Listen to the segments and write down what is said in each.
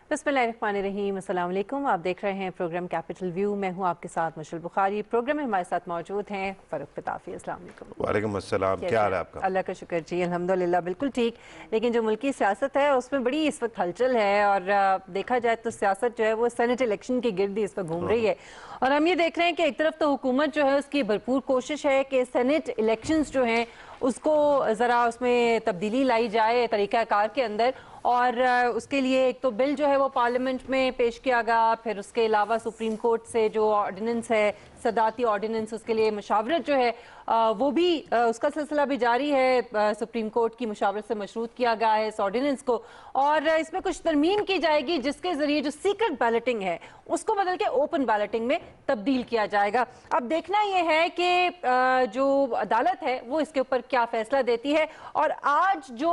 बिस्मिल्लाहिर्रहमानिर्रहीम, अस्सलाम वालेकुम। आप देख रहे हैं प्रोग्राम कैपिटल व्यू। मैं हूं आपके साथ मुशल बुखारी। प्रोग्राम में हमारे साथ मौजूद हैं फ़ारूक पिताफी। अस्सलाम वालेकुम। वालेकुम अस्सलाम, क्या हाल है आपका? अल्लाह का शुक्र जी, अल्हम्दुलिल्लाह बिल्कुल ठीक। लेकिन जो मुल्की सियासत है उसमें बड़ी इस वक्त हलचल है और देखा जाए तो सियासत जो है वो सेनेट इलेक्शन के गिर्द ही इस वक्त घूम रही है। और हम ये देख रहे हैं कि एक तरफ तो हुकूमत जो है उसकी भरपूर कोशिश है कि सेनेट इलेक्शंस जो हैं उसको ज़रा उसमें तब्दीली लाई जाए तरीक़ाकार के अंदर, और उसके लिए एक तो बिल जो है वो पार्लियामेंट में पेश किया गया, फिर उसके अलावा सुप्रीम कोर्ट से जो ऑर्डिनेंस है सदाती ऑर्डिनेंस, उसके लिए मुशावरत जो है वो भी उसका सिलसिला भी जारी है। सुप्रीम कोर्ट की मुशावरत से मशरूत किया गया है इस ऑर्डिनेंस को, और इसमें कुछ तरमीम की जाएगी जिसके जरिए जो सीक्रेट बैलेटिंग है उसको बदल के ओपन बैलेटिंग में तब्दील किया जाएगा। अब देखना यह है कि जो अदालत है वो इसके ऊपर क्या फैसला देती है। और आज जो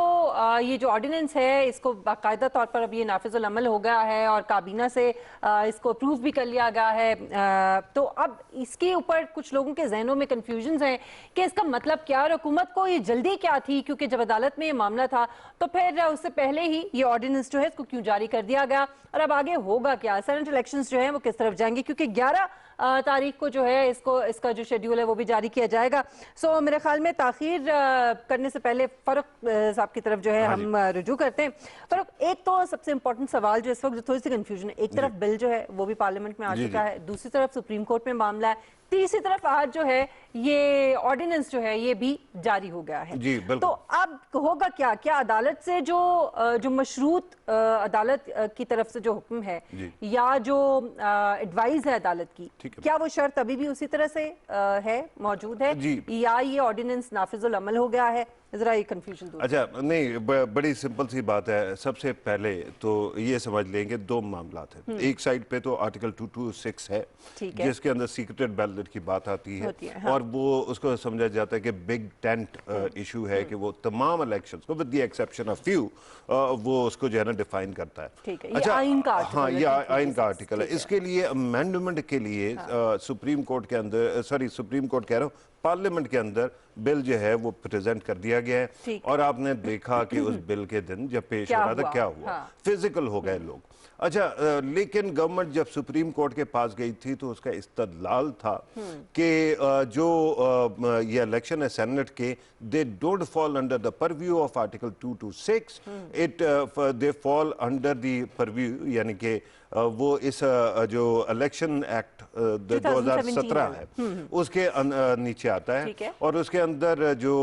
ये जो ऑर्डिनेंस है इसको बाकायदा तौर पर अब ये नाफिजुल अमल हो गया है और काबीना से इसको अप्रूव भी कर लिया गया है। तो अब इसके ऊपर कुछ लोगों के जहनों में कंफ्यूजन है कि इसका मतलब क्या, और हुकूमत को ये जल्दी क्या थी, क्योंकि जब अदालत में ये मामला था तो फिर उससे पहले ही ये ऑर्डिनेंस जो है इसको क्यों जारी कर दिया गया, और अब आगे होगा क्या, सेनेट इलेक्शंस जो है वो किस तरफ जाएंगे, क्योंकि 11 तारीख को जो है इसका जो शेड्यूल है वो भी जारी किया जाएगा। सो मेरे ख्याल में ताखीर करने से पहले फर्क साहब की तरफ जो है हम रुजू करते हैं। फर्क, एक तो सबसे इंपॉर्टेंट सवाल जो इस वक्त जो थोड़ी सी कंफ्यूजन है, एक तरफ बिल जो है वो भी पार्लियामेंट में आ चुका है, दूसरी तरफ सुप्रीम कोर्ट में मामला है, तीसरी तरफ आज जो है ये ऑर्डिनेंस जो है ये भी जारी हो गया है। जी, तो अब होगा क्या, क्या अदालत से जो मशरूत अदालत की तरफ से जो हुक्म है या जो एडवाइस है अदालत की, क्या वो शर्त अभी भी उसी तरह से है, मौजूद है, या ये ऑर्डिनेंस नाफिजुल अमल हो गया है? जरा ये कंफ्यूजन दूर। अच्छा, नहीं, बड़ी सिंपल सी बात है। सबसे पहले तो ये समझ लेंगे दो मामला हैं। एक साइड पे तो आर्टिकल 226 है जिसके अंदर सीक्रेट बैलेट की बात आती है, और वो उसको समझा जाता है कि बिग टेंट इशू है कि वो तमाम इलेक्शंस को with the exception of few वो उसको जो है ना डिफाइन करता है। अच्छा, हाँ, ये आइन का आर्टिकल है। इसके लिए अमेंडमेंट के लिए सुप्रीम कोर्ट के अंदर, सॉरी सुप्रीम कोर्ट कह रहा हूँ, पार्लियामेंट के अंदर बिल जो है वो प्रेजेंट कर दिया गया है। और आपने देखा कि उस बिल के दिन जब पेश हो रहा था क्या हुआ, फिजिकल हो गए लोग। अच्छा, लेकिन गवर्नमेंट जब सुप्रीम कोर्ट के पास गई थी तो उसका इस्तदलाल था कि जो ये इलेक्शन है सेनेट के, they don't fall under the purview of article 226, they fall under the purview, यानी कि वो इस जो इलेक्शन एक्ट 2017 है उसके नीचे आता है, और उसके अंदर जो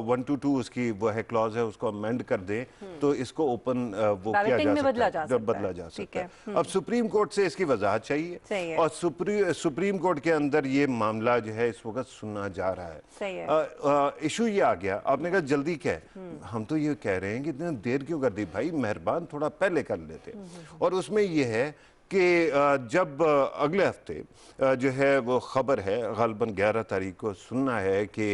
122 उसकी वो है क्लॉज है, उसको अमेंड कर दे तो इसको ओपन वो किया जा बदला जा सकता है। अब सुप्रीम कोर्ट से इसकी वजाहत चाहिए, और सुप्रीम कोर्ट के अंदर ये मामला जो है इस वक्त सुना जा रहा है। इशू ये आ गया, आपने कहा जल्दी क्या है, हम तो ये कह रहे हैं कि इतनी देर क्यों कर दी भाई, मेहरबान थोड़ा पहले कर लेते। और उसमें ये है कि जब अगले हफ्ते जो है वो खबर है गलबन 11 तारीख को सुनना है कि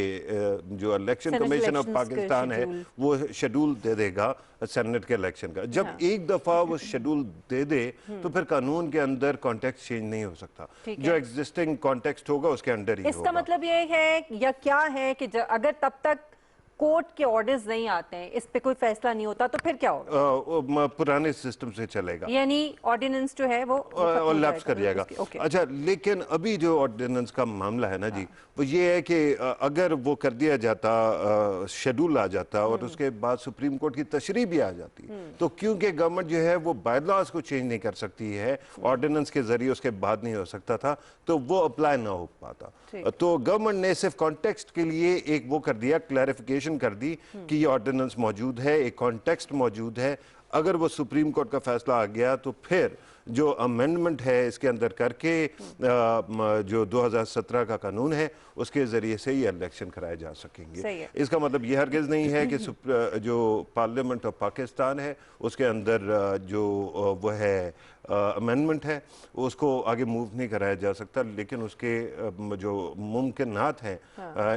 जो इलेक्शन कमीशन ऑफ पाकिस्तान है वो शेड्यूल दे देगा सेनेट के इलेक्शन का। जब एक दफा वो शेड्यूल दे दे तो फिर कानून के अंदर कॉन्टेक्स्ट चेंज नहीं हो सकता, जो एग्जिस्टिंग कॉन्टेक्स्ट होगा उसके अंडर ही होगा। इसका मतलब ये है या क्या है कि अगर तब तक कोर्ट के ऑर्डर्स नहीं आते हैं, इस पे कोई फैसला नहीं होता, तो फिर क्या होगा? पुराने सिस्टम से चलेगा, यानी ऑर्डिनेंस जो है वो लैप्स कर जाएगा। अच्छा, लेकिन अभी जो ऑर्डिनेंस का मामला है ना जी, वो ये है कि अगर वो कर दिया जाता, शेड्यूल आ जाता और उसके बाद सुप्रीम कोर्ट की तशरीह भी आ जाती, तो क्योंकि गवर्नमेंट जो है वो बायलॉज को चेंज नहीं कर सकती है, ऑर्डिनेंस के जरिए उसके बाद नहीं हो सकता था, तो वो अप्लाई ना हो पाता। तो गवर्नमेंट ने सिर्फ कॉन्टेक्स्ट के लिए एक वो कर दिया, क्लैरिफिकेशन कर दी कि ये ऑर्डिनेंस मौजूद है, एक कॉन्टेक्स्ट मौजूद है। अगर वो सुप्रीम कोर्ट का फैसला आ गया तो फिर जो अमेंडमेंट है इसके अंदर करके जो 2017 का कानून है उसके जरिए से ये इलेक्शन कराए जा सकेंगे। इसका मतलब ये हरगिज़ नहीं है कि जो पार्लियामेंट ऑफ पाकिस्तान है उसके अंदर जो वो है अमेंडमेंट है उसको आगे मूव नहीं कराया जा सकता, लेकिन उसके जो मुमकिनात हैं,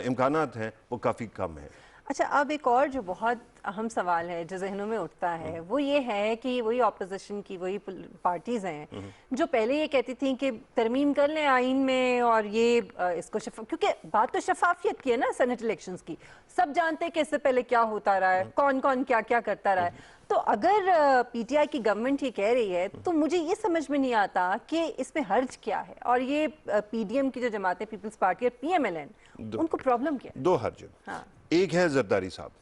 इम्कानात हैं, वो काफ़ी कम है। अच्छा, अब एक और जो बहुत अहम सवाल है जो जहनों में उठता है वो ये है कि वही ऑपोजिशन की वही पार्टीज हैं जो पहले ये कहती थी कि तरमीम कर लें आइन में और ये इसको क्योंकि बात तो शफाफियत की है ना, सेनेट इलेक्शंस की। सब जानते हैं कि इससे पहले क्या होता रहा है, कौन कौन क्या क्या करता रहा है। तो अगर पीटीआई की गवर्नमेंट ये कह रही है तो मुझे ये समझ में नहीं आता कि इसमें हर्ज क्या है। और ये पीडीएम की जो जमात है, पीपल्स पार्टी और पीएमएलएन, उनको प्रॉब्लम क्या है? दो हर्ज। हाँ। एक है जरदारी साहब,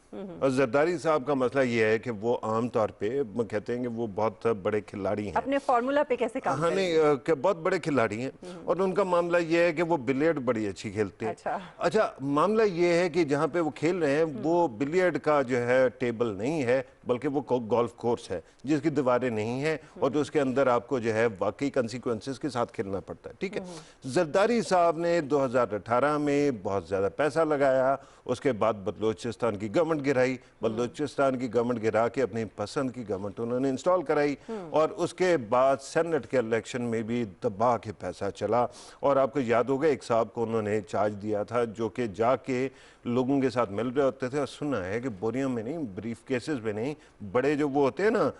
और जरदारी साहब का मसला ये है कि वो आम तौर पे कहते हैं कि वो बहुत बड़े खिलाड़ी हैं, अपने फार्मूला पे कैसे काम हाँ नहीं कि बहुत बड़े खिलाड़ी हैं, और उनका मामला ये है कि वो बिलियर्ड बड़ी अच्छी खेलते हैं। अच्छा, मामला ये है कि जहाँ पे वो खेल रहे हैं वो बिलियर्ड का जो है टेबल नहीं है, बल्कि वो गोल्फ कोर्स है जिसकी दीवारें नहीं है, और तो उसके अंदर आपको जो है वाकई कंसिक्वेंसेस के साथ खेलना पड़ता है। ठीक है, जरदारी साहब ने 2018 में बहुत ज़्यादा पैसा लगाया, उसके बाद बलूचिस्तान की गवर्नमेंट गिराई, बलूचिस्तान की गवर्नमेंट गिरा के अपनी पसंद की गवर्नमेंट उन्होंने इंस्टॉल कराई, और उसके बाद सेनेट के इलेक्शन में भी दबा के पैसा चला। और आपको याद होगा एक साहब को उन्होंने चार्ज दिया था जो कि जाके लोगों के साथ मिल रहे होते थे, और सुना है कि बोरियों में नहीं, ब्रीफ केसेस में नहीं, बड़े जो वो होते हैं ना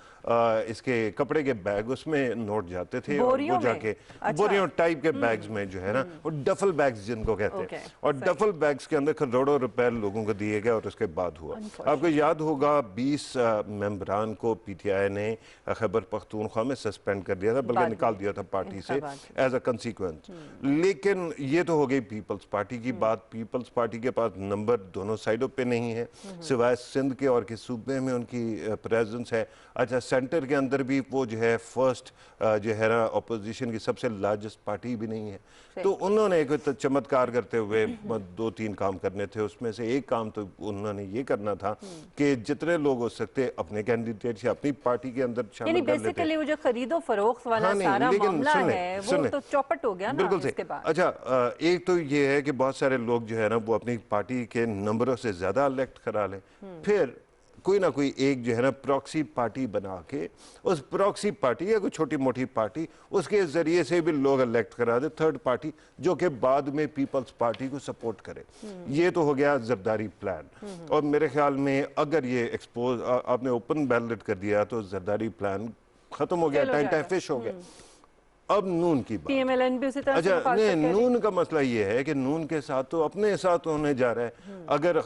इसके कपड़े के बैग, उसमें नोट जाते थे, और वो जाके बोरियों टाइप के बैग्स में जो है ना, वो डफल बैग्स जिनको कहते हैं, और डफल बैग्स के अंदर करोड़ों रुपए लोगों को दिए गए। और उसके बाद हुआ, आपको याद होगा 20 मेंबरान को पीटीआई ने खैबर पख्तूनख्वा में सस्पेंड कर दिया था, बल्कि निकाल दिया था पार्टी से एज अ कंसिक्वेंस। लेकिन ये तो हो गई पीपल्स पार्टी की बात। पीपल्स पार्टी के पास नंबर दोनों साइडों पे नहीं है, सिवाय सिंध के और के सूबे में उनकी प्रेजेंस है। अच्छा, सेंटर के अंदर भी वो जो है फर्स्ट जो है ना अपोजिशन की सबसे लार्जेस्ट पार्टी भी नहीं है। तो उन्होंने एक चमत्कार करते हुए 2-3 काम करने थे, उसमें से एक काम तो उन्होंने ये करना था कि जितने लोग हो सकते अपने कैंडिडेट से अपनी पार्टी के अंदर शामिल कर लेते। बेसिकली वो जो खरीदो फरोख्त वाला सारा मामला है वो तो चौपट हो गया ना। बिल्कुल सही। अच्छा, एक तो ये है कि बहुत सारे लोग जो है ना वो अपनी पार्टी के नंबरों से ज्यादा इलेक्ट करा लें, फिर कोई ना कोई एक जो है ना प्रॉक्सी पार्टी बना के, उस प्रॉक्सी पार्टी या कोई छोटी मोटी पार्टी, उसके जरिए से भी लोग इलेक्ट करा दे, थर्ड पार्टी जो कि बाद में पीपल्स पार्टी को सपोर्ट करे। ये तो हो गया जरदारी प्लान। और मेरे ख्याल में अगर ये एक्सपोज आपने ओपन बैलेट कर दिया तो जरदारी प्लान खत्म हो गया, टाइम फिश हो गया। अब नून की बात, पीएमएलएन भी उसी तरह से अच्छा नहीं, नून का मसला ये है कि नून के साथ तो अपने साथ होने जा रहा है। अगर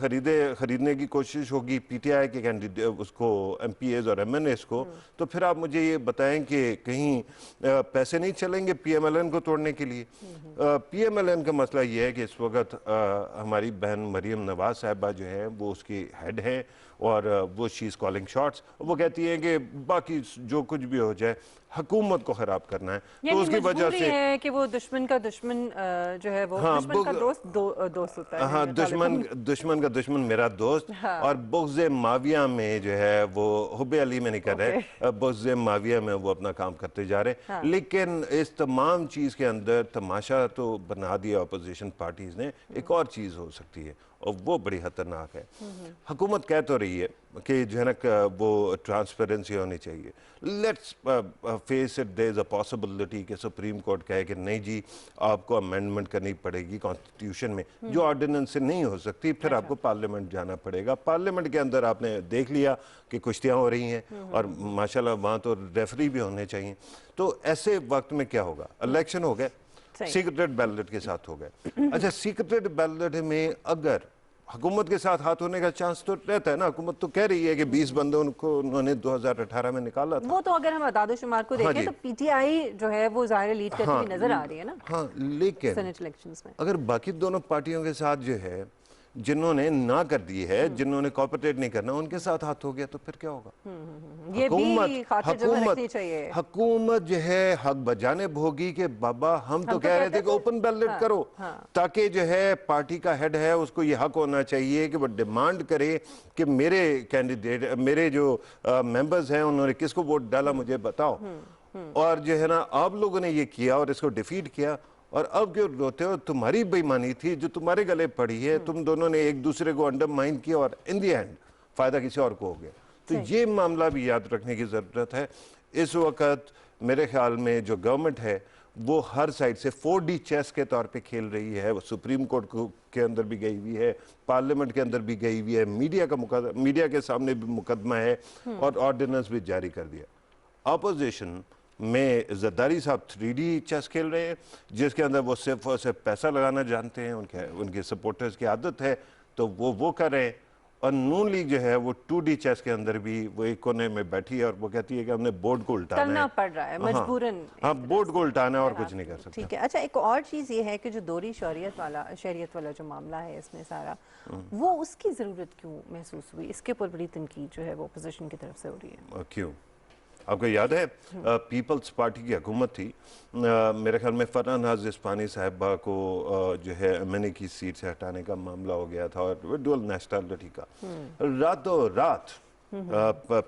खरीदने की कोशिश होगी पीटीआई के कैंडिडेट उसको, एमपीएस और एमएनएस को, तो फिर आप मुझे ये बताएं कि कहीं पैसे नहीं चलेंगे पीएमएलएन को तोड़ने के लिए। पीएमएलएन का मसला ये है कि इस वक्त हमारी बहन मरियम नवाज साहिबा जो है वो उसकी हेड है, और वो शी इज कॉलिंग शॉट्स। वो कहती है कि बाकी जो कुछ भी हो जाए हुकूमत को खराब करना है, तो उसकी वजह से है कि वो दुश्मन का दुश्मन जो है वो दुश्मन का दोस्त होता है। हाँ, दुश्मन का दुश्मन मेरा दोस्त। और बुग़्ज़ माविया में जो है वो हुब्बे अली में नहीं कर रहे, बुग़्ज़ माविया में वो अपना काम करते जा रहे। लेकिन इस तमाम चीज़ के अंदर तमाशा तो बना दिया अपोजिशन पार्टीज ने, एक और चीज़ हो सकती है और वो बड़ी खतरनाक है। हुकूमत कह तो रही है कि जो है ना वो ट्रांसपेरेंसी होनी चाहिए। Let's face it, there is a possibility कि सुप्रीम कोर्ट कहे कि नहीं जी आपको अमेंडमेंट करनी पड़ेगी कॉन्स्टिट्यूशन में, जो ऑर्डिनेंस से नहीं हो सकती, फिर आपको पार्लियामेंट जाना पड़ेगा। पार्लियामेंट के अंदर आपने देख लिया कि कुश्तियाँ हो रही हैं, और माशाल्लाह वहाँ तो रेफरी भी होने चाहिए। तो ऐसे वक्त में क्या होगा, इलेक्शन हो गए, सीक्रेट बैलेट के साथ हो गए। अच्छा, सीक्रेट बैलेट में अगर हुकूमत के साथ हाथ होने का चांस तो रहता है ना। हुकूमत तो कह रही है कि 20 बंदे उन्होंने 2018 में निकाला था। वो तो अगर हम आदाद-ओ-शुमार को देखें तो पीटीआई जो है वो ज़ाहिर लीड करती हुई नजर आ रही है ना। हाँ, लेकिन सेनेट इलेक्शंस में अगर बाकी दोनों पार्टियों के साथ जो है, जिन्होंने ना कर दी है, जिन्होंने कॉपरेट नहीं करना, उनके साथ हाथ हो गया तो फिर क्या होगा? ये भी खातिर रखनी चाहिए। हुकूमत जो है हक बजाने भोगी कि बाबा हम तो कह रहे थे कि ओपन बैलेट करो, ताकि जो है पार्टी का हेड है उसको ये हक होना चाहिए कि वो डिमांड करे कि मेरे कैंडिडेट, मेरे जो मेंबर्स हैं उन्होंने किसको वोट डाला मुझे बताओ। और जो है ना आप लोगों ने ये किया और इसको डिफीट किया, और अब क्यों रोते हो? तुम्हारी बेईमानी थी जो तुम्हारे गले पड़ी है, तुम दोनों ने एक दूसरे को अंडरमाइन किया और इन दी एंड फायदा किसी और को हो गया। तो ये मामला भी याद रखने की जरूरत है। इस वक्त मेरे ख्याल में जो गवर्नमेंट है वो हर साइड से 4D चेस के तौर पे खेल रही है। वो सुप्रीम कोर्ट के अंदर भी गई हुई है, पार्लियामेंट के अंदर भी गई हुई है, मीडिया के सामने भी मुकदमा है और ऑर्डिनेंस भी जारी कर दिया। अपोजिशन में जरदारी साहब 3D चेस खेल रहे हैं, जिसके अंदर वो सिर्फ और सिर्फ पैसा लगाना जानते हैं, उनके सपोर्टर्स की आदत है, तो वो कर रहे हैं। और नून लीग जो है वो 2D चेस के अंदर भी वो एक कोने में बैठी है और वो कहती है कि हमने बोर्ड को उल्टाना पड़ रहा है मजबूरन। हाँ, बोर्ड को उल्टाना है और कुछ नहीं कर सकते। ठीक है। अच्छा, एक और चीज़ ये है कि जो दोहरी शरीयत वाला जो मामला है इसमें सारा, वो उसकी ज़रूरत क्यों महसूस हुई? इसके ऊपर बड़ी तनकीद जो है वो अपोजिशन की तरफ से हो रही है। क्यों? आपको याद है पीपल्स पार्टी की हुकूमत थी, मेरे ख्याल में फरहान नाज इस्पानी साहिबा को जो है एमएनए की सीट से हटाने का मामला हो गया था और डुअल नेशनलिटी का। रातों रात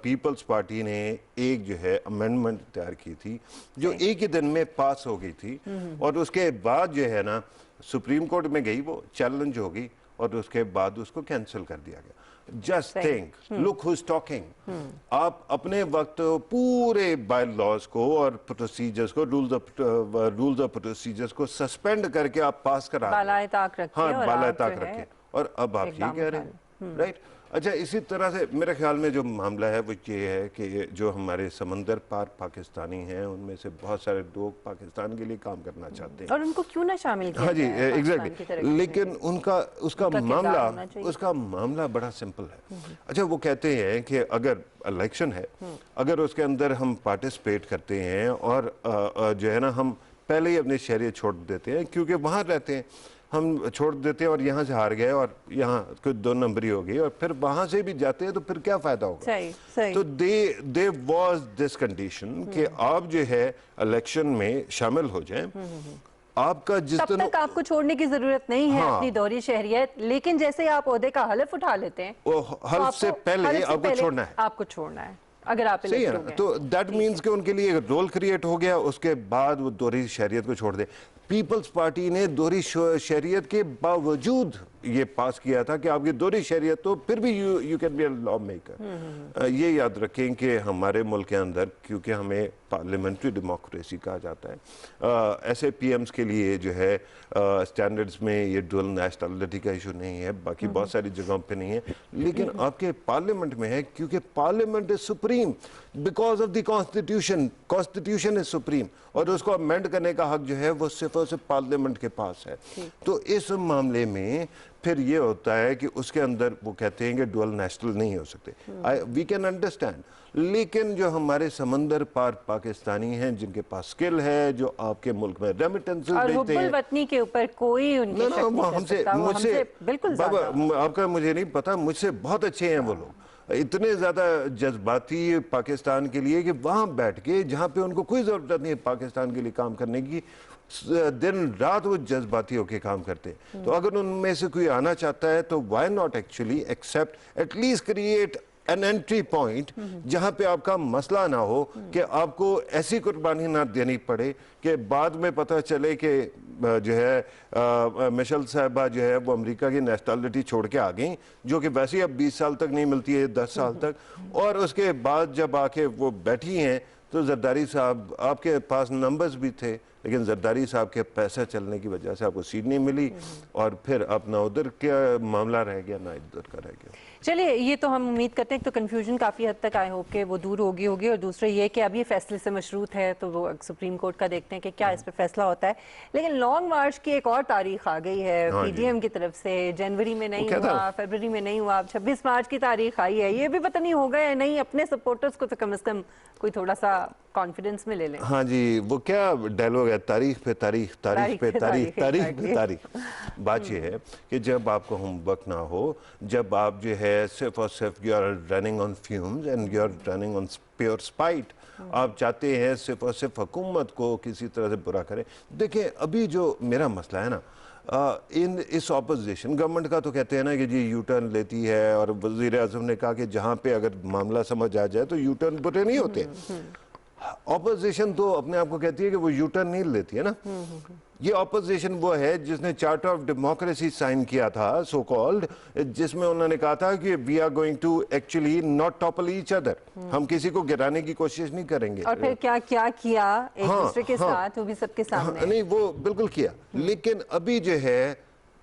पीपल्स पार्टी ने एक जो है अमेंडमेंट तैयार की थी जो एक ही दिन में पास हो गई थी और उसके बाद जो है ना सुप्रीम कोर्ट में गई, वो चैलेंज हो गई और उसके बाद उसको कैंसिल कर दिया गया। Just think, look who is talking. आप अपने वक्त पूरे बाय लॉज को और प्रोसीजर्स को, रूल्स ऑफ प्रोसीजर्स को सस्पेंड करके आप पास करा, बालाए ताक रखे। हाँ, बालाए ताक रखे, और अब आप ये कह रहे हैं, राइट। अच्छा, इसी तरह से मेरे ख्याल में जो मामला है वो ये है कि जो हमारे समंदर पार पाकिस्तानी हैं उनमें से बहुत सारे लोग पाकिस्तान के लिए काम करना चाहते हैं और उनको क्यों ना शामिल किया हाँ जी, एग्जैक्टली। लेकिन उसका मामला बड़ा सिंपल है। अच्छा, वो कहते हैं कि अगर इलेक्शन है, अगर उसके अंदर हम पार्टिसिपेट करते हैं और जो है ना हम पहले ही अपनी शहरियत छोड़ देते हैं क्योंकि वहाँ रहते हैं, हम छोड़ देते हैं और यहाँ से हार गए और यहाँ कुछ 2 नंबरी हो गई और फिर वहां से भी जाते हैं तो फिर क्या फायदा होगा? सही। तो दे वाज दिस कंडीशन कि आप जो है इलेक्शन में शामिल हो जाएं। आपका जिस तब तक आपको छोड़ने की जरूरत नहीं है अपनी दोहरी शहरियत, लेकिन जैसे आप ओहदे का हल्फ उठा लेते हैं, वो हल्फ से पहले आपको छोड़ना है। अगर आप सही है ना, तो दैट मीन्स कि उनके लिए एक रोल क्रिएट हो गया, उसके बाद वो दोहरी शहरियत को छोड़ दे। पीपल्स पार्टी ने दोहरी शहरियत के बावजूद ये पास किया था कि आपकी दोहरी शहरियत तो फिर भी you can be a law maker. ये याद रखें कि हमारे मुल्क के अंदर, क्योंकि हमें पार्लियामेंट्री डेमोक्रेसी कहा जाता है, ऐसे पीएम्स के लिए जो है स्टैंडर्ड्स में ये डुअल नेशनलिटी का इशू नहीं है, बाकी बहुत सारी जगहों पे नहीं है, लेकिन आपके पार्लियामेंट में है क्योंकि parliament is supreme because of the constitution. Constitution is supreme और उसको अमेंड करने का हक जो है वो सिर्फ और सिर्फ पार्लियामेंट के पास है। तो इस मामले में फिर ये होता है कि उसके अंदर वो कहते हैं कि डुअल नेशनल नहीं हो सकते। वी कैन अंडरस्टैंड, लेकिन जो हमारे समंदर पार पाकिस्तानी हैं जिनके पास स्किल है, जो आपके मुल्क में रेमिटेंसेस देते हैं, वतनी के ऊपर कोई उनकी शक नहीं कर सकता, वो हमसे बिल्कुल बाबा आपका मुझे नहीं पता, मुझसे बहुत अच्छे हैं वो लोग, इतने ज़्यादा जज्बाती पाकिस्तान के लिए कि वहाँ बैठ के जहाँ पे उनको कोई ज़रूरत नहीं है पाकिस्तान के लिए काम करने की, दिन रात वो जज्बाती होके काम करते हैं। तो अगर उनमें से कोई आना चाहता है तो why not actually accept, at least create an entry point जहां पे आपका मसला ना हो कि आपको ऐसी कुर्बानी ना देनी पड़े कि बाद में पता चले कि जो है मिशेल साहिबा जो है वो अमेरिका की नेशनलिटी छोड़ के आ गई, जो कि वैसे ही अब 20 साल तक नहीं मिलती है, 10 साल तक, और उसके बाद जब आके वो बैठी हैं तो जरदारी साहब, आपके पास नंबर्स भी थे लेकिन जरदारी साहब के पैसा चलने की वजह से आपको सीट नहीं मिली और फिर अपना उधर क्या मामला रह गया ना इधर का रह गया। चलिए, ये तो हम उम्मीद करते हैं तो कन्फ्यूजन काफ़ी हद तक आई होप के वो दूर होगी और दूसरा ये कि अब ये फैसले से मशरूत है तो वो सुप्रीम कोर्ट का देखते हैं कि क्या इस पर फैसला होता है। लेकिन लॉन्ग मार्च की एक और तारीख आ गई है पीडीएम की तरफ से, जनवरी में नहीं हुआ, फरवरी में नहीं हुआ, अब 26 मार्च की तारीख आई है। ये भी पता नहीं होगा या नहीं, अपने सपोर्टर्स को तो कम से कम कोई थोड़ा सा कॉन्फिडेंस में ले लें। हाँ जी, वो क्या डायलॉग है, तारीख पे तारीख, तारीख पे तारीख, तारीख पे तारीख। बात ये है कि जब आपको होमवर्क ना हो, जब आप जो है सिर्फ और सिर्फ you are running on fumes and you are running on pure spite, आप चाहते हैं सिर्फ और सिर्फ हुकूमत को किसी तरह से बुरा करें। देखिए, अभी जो मेरा मसला है ना, इस ऑपोजिशन गवर्नमेंट का तो कहते हैं ना कि जी यू टर्न लेती है, और वज़ीर आज़म ने कहा कि जहाँ पे अगर मामला समझ आ जाए तो यू टर्न बुरे नहीं होते। ऑपोजिशन तो अपने आप को कहती है कि वो यू टर्न नहीं लेती है ना, ये ऑपोजिशन वो है जिसने चार्टर ऑफ डेमोक्रेसी साइन किया था, सो कॉल्ड, जिसमें उन्होंने कहा था कि we are going to actually not topple each other, हम किसी को गिराने की कोशिश नहीं करेंगे। और फिर क्या क्या किया एक दूसरे के साथ, वो भी सबके सामने। नहीं, वो बिल्कुल किया, लेकिन अभी जो है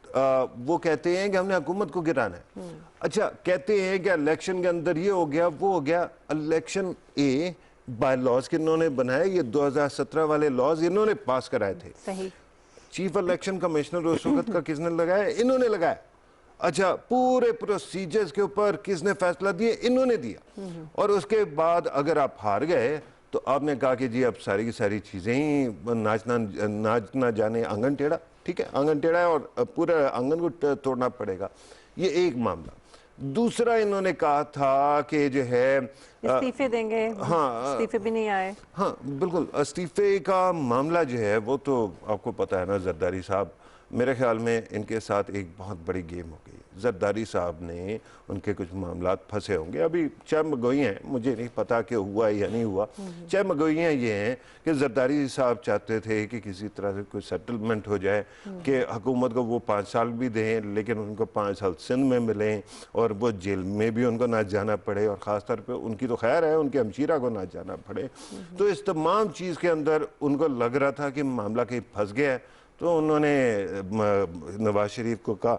वो कहते हैं कि हमने हुकूमत को गिराना है। अच्छा, कहते हैं कि इलेक्शन के अंदर ये हो गया, वो हो गया। इलेक्शन ए बाय लॉज किन्होंने बनाए? ये 2017 वाले लॉज इन्होंने पास कराए थे। सही। चीफ इलेक्शन कमिश्नर उस वक्त का किसने लगाया? इन्होंने लगाया। अच्छा, पूरे प्रोसीजर्स के ऊपर किसने फैसला दिया? इन्होंने दिया। और उसके बाद अगर आप हार गए तो आपने कहा कि जी अब सारी की सारी चीजें ही नाचना जाने आंगन टेढ़ा। ठीक है, आंगन टेढ़ा है और पूरा आंगन को तोड़ना पड़ेगा। ये एक मामला। दूसरा, इन्होंने कहा था कि जो है इस्तीफे देंगे। हाँ, इस्तीफे भी नहीं आए। हाँ बिल्कुल, इस्तीफे का मामला जो है वो तो आपको पता है ना, जरदारी साहब, मेरे ख्याल में इनके साथ एक बहुत बड़ी गेम हो गई। जरदारी साहब ने, उनके कुछ मामला फंसे होंगे, अभी चमगोइयाँ हैं, मुझे नहीं पता कि हुआ या नहीं हुआ। चमगोइयाँ ये हैं कि जरदारी साहब चाहते थे कि किसी तरह से कोई सेटलमेंट हो जाए, कि हुकूमत को वो 5 साल भी दें, लेकिन उनको 5 साल सिंध में मिलें और वो जेल में भी उनको ना जाना पड़े, और ख़ास तौर पर उनकी तो खैर है, उनके हमशीरा को ना जाना पड़े। तो इस तमाम चीज़ के अंदर उनको लग रहा था कि मामला कहीं फंस गया है, तो उन्होंने नवाज शरीफ को कहा,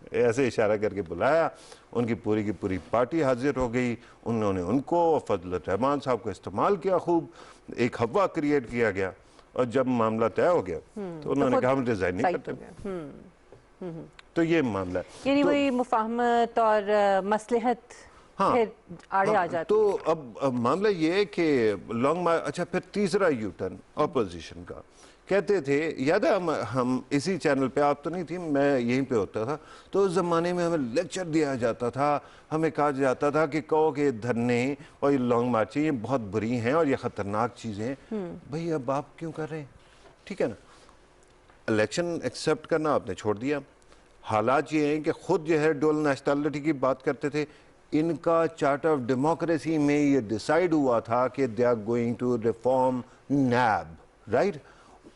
ऐसे इशारा करके बुलाया, उनकी पूरी की पूरी पार्टी हाजिर हो गई, उन्होंने उनको और फजल रहमान साहब को इस्तेमाल किया, खूब एक हवा क्रिएट किया गया, और जब मामला तय हो गया तो उन्होंने कहा हम रिजाइन नहीं करते। तो ये मामला है, यानी वही मुफाहमत और मसलहत फिर आड़े आ जाती। तो अब मामला ये है कि लॉन्ग मार्च। अच्छा, फिर तीसरा यू टर्न ऑपोजिशन का, कहते थे, याद है हम इसी चैनल पे, आप तो नहीं थी, मैं यहीं पे होता था, तो उस ज़माने में हमें लेक्चर दिया जाता था, हमें कहा जाता था कि कहो कि धरने और ये लॉन्ग मार्चें ये बहुत बुरी हैं और ये ख़तरनाक चीज़ें हैं। भाई अब आप क्यों कर रहे हैं? ठीक है ना, इलेक्शन एक्सेप्ट करना आपने छोड़ दिया। हालात ये हैं कि खुद जो है डुअल नेशनलिटी की बात करते थे, इनका चार्टर ऑफ डेमोक्रेसी में ये डिसाइड हुआ था कि they are going to reform NAB, right?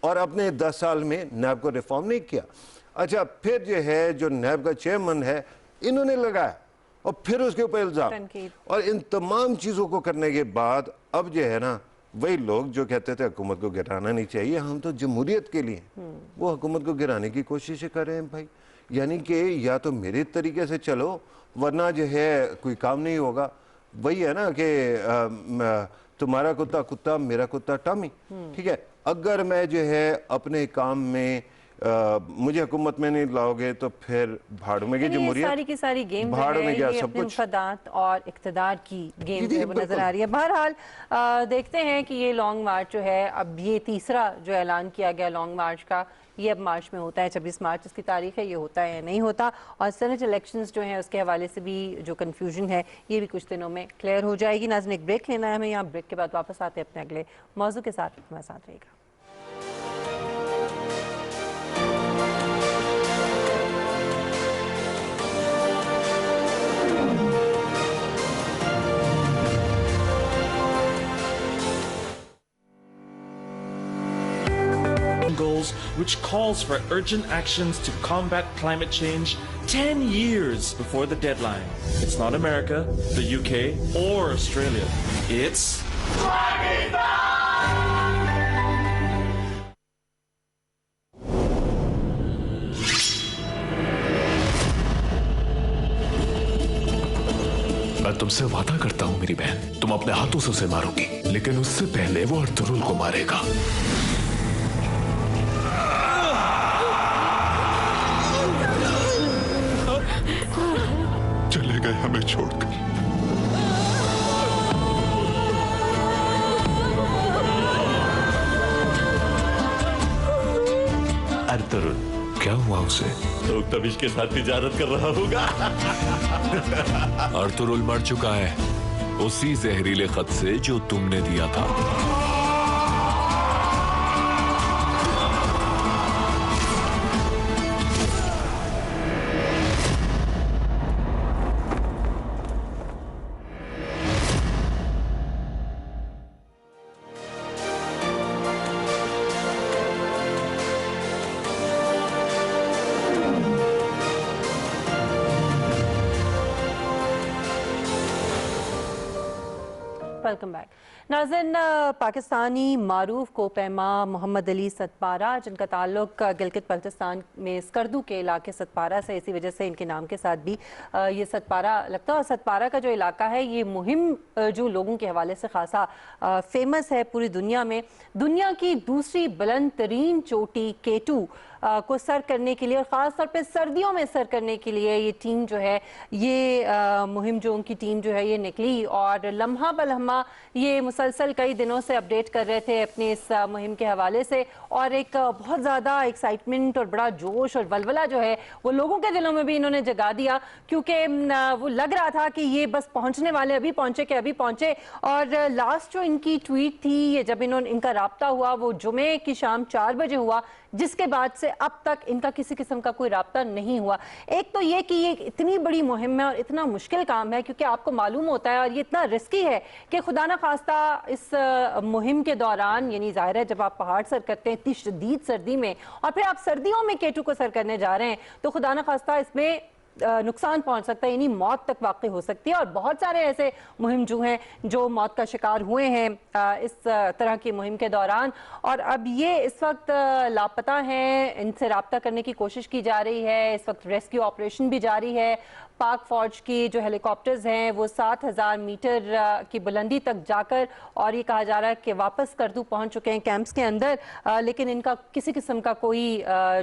और अपने 10 साल में नैब को रिफॉर्म नहीं किया। अच्छा, फिर जो है जो नैब का चेयरमैन है, इन्होंने लगाया, और फिर उसके ऊपर इल्जाम, और इन तमाम चीज़ों को करने के बाद अब जो है ना, वही लोग जो कहते थे हुकूमत को गिराना नहीं चाहिए, हम तो जमहूरियत के लिए, वो हुकूमत को गिराने की कोशिश कर रहे हैं भाई। यानी कि या तो मेरे तरीके से चलो, वरना जो है कोई काम नहीं होगा। वही है ना कि तुम्हारा कुत्ता कुत्ता, मेरा कुत्ता टॉमी। ठीक है, अगर मैं जो है अपने काम में मुझे हुकूमत में नहीं लाओगे तो फिर भाड़ में गई जमहूरियत, सारी की सारी गेम भाड़ में गया ये सब अपने कुछ, मफादात और इक़्तिदार की गेम जो है वो नजर आ रही है। बहरहाल देखते हैं कि ये लॉन्ग मार्च जो है, अब ये तीसरा जो ऐलान किया गया लॉन्ग मार्च का, ये अब मार्च में होता है, 26 मार्च इसकी तारीख है, ये होता है या नहीं होता। और सेनेट इलेक्शंस जो हैं उसके हवाले से भी जो कन्फ्यूजन है ये भी कुछ दिनों में क्लियर हो जाएगी। नाज़रीन, एक ब्रेक लेना है हमें, यहाँ ब्रेक के बाद वापस आते हैं अपने अगले मौजू के साथ, हमारे साथ रहेगा। Goals, which calls for urgent actions to combat climate change 10 years before the deadline. It's not America, the UK, or Australia. It's मैं तुमसे वादा करता हूं मेरी बहन, तुम अपने हाथों से उसे मारोगी, लेकिन उससे पहले वो अर्तुरुल को मारेगा। चले गए हमें छोड़कर। अर्तुरुल, क्या हुआ उसे? तो तबिश के साथ तिजारत कर रहा होगा। अर्तुरुल मर चुका है, उसी जहरीले खत से जो तुमने दिया था। वेलकम बैक नाज़रीन। पाकिस्तानी मारूफ कोपैमा मोहम्मद अली सतपारा, जिनका ताल्लुक गिलगित बल्तिस्तान में स्कर्दू के इलाके सतपारा से, इसी वजह से इनके नाम के साथ भी ये सतपारा लगता है। और सतपारा का जो इलाका है ये मुहिम जो लोगों के हवाले से खासा फेमस है पूरी दुनिया में। दुनिया की दूसरी बुलंद तरीन चोटी K2 को सर करने के लिए और ख़ास तौर पे सर्दियों में सर करने के लिए ये टीम जो है, ये मुहिम जो उनकी टीम जो है ये निकली और लम्हा बलम्हा ये मुसलसल कई दिनों से अपडेट कर रहे थे अपने इस मुहिम के हवाले से। और एक बहुत ज़्यादा एक्साइटमेंट और बड़ा जोश और वलवला जो है वो लोगों के दिलों में भी इन्होंने जगा दिया, क्योंकि वो लग रहा था कि ये बस पहुँचने वाले, अभी पहुँचे कि अभी पहुँचे। और लास्ट जो इनकी ट्वीट थी, ये जब इनका राब्ता हुआ वो जुमे की शाम 4 बजे हुआ, जिसके बाद से अब तक इनका किसी किस्म का कोई राब्ता नहीं हुआ। एक तो ये कि ये इतनी बड़ी मुहिम है और इतना मुश्किल काम है, क्योंकि आपको मालूम होता है और ये इतना रिस्की है कि खुदा ना खास्ता इस मुहिम के दौरान, यानी जाहिर है जब आप पहाड़ सर करते हैं इतनी शदीद सर्दी में और फिर आप सर्दियों में K2 को सर करने जा रहे हैं, तो खुदा ना खास्ता इसमें नुकसान पहुंच सकता है, यानी मौत तक वाक़ई हो सकती है। और बहुत सारे ऐसे मुहिम जो हैं जो मौत का शिकार हुए हैं इस तरह की मुहिम के दौरान। और अब ये इस वक्त लापता हैं, इनसे रब्ता करने की कोशिश की जा रही है। इस वक्त रेस्क्यू ऑपरेशन भी जारी है। पाक फौज की जो हेलीकॉप्टर्स हैं वो 7000 मीटर की बुलंदी तक जाकर, और ये कहा जा रहा है कि वापस स्कर्दू पहुंच चुके हैं कैंप्स के अंदर, लेकिन इनका किसी किस्म का कोई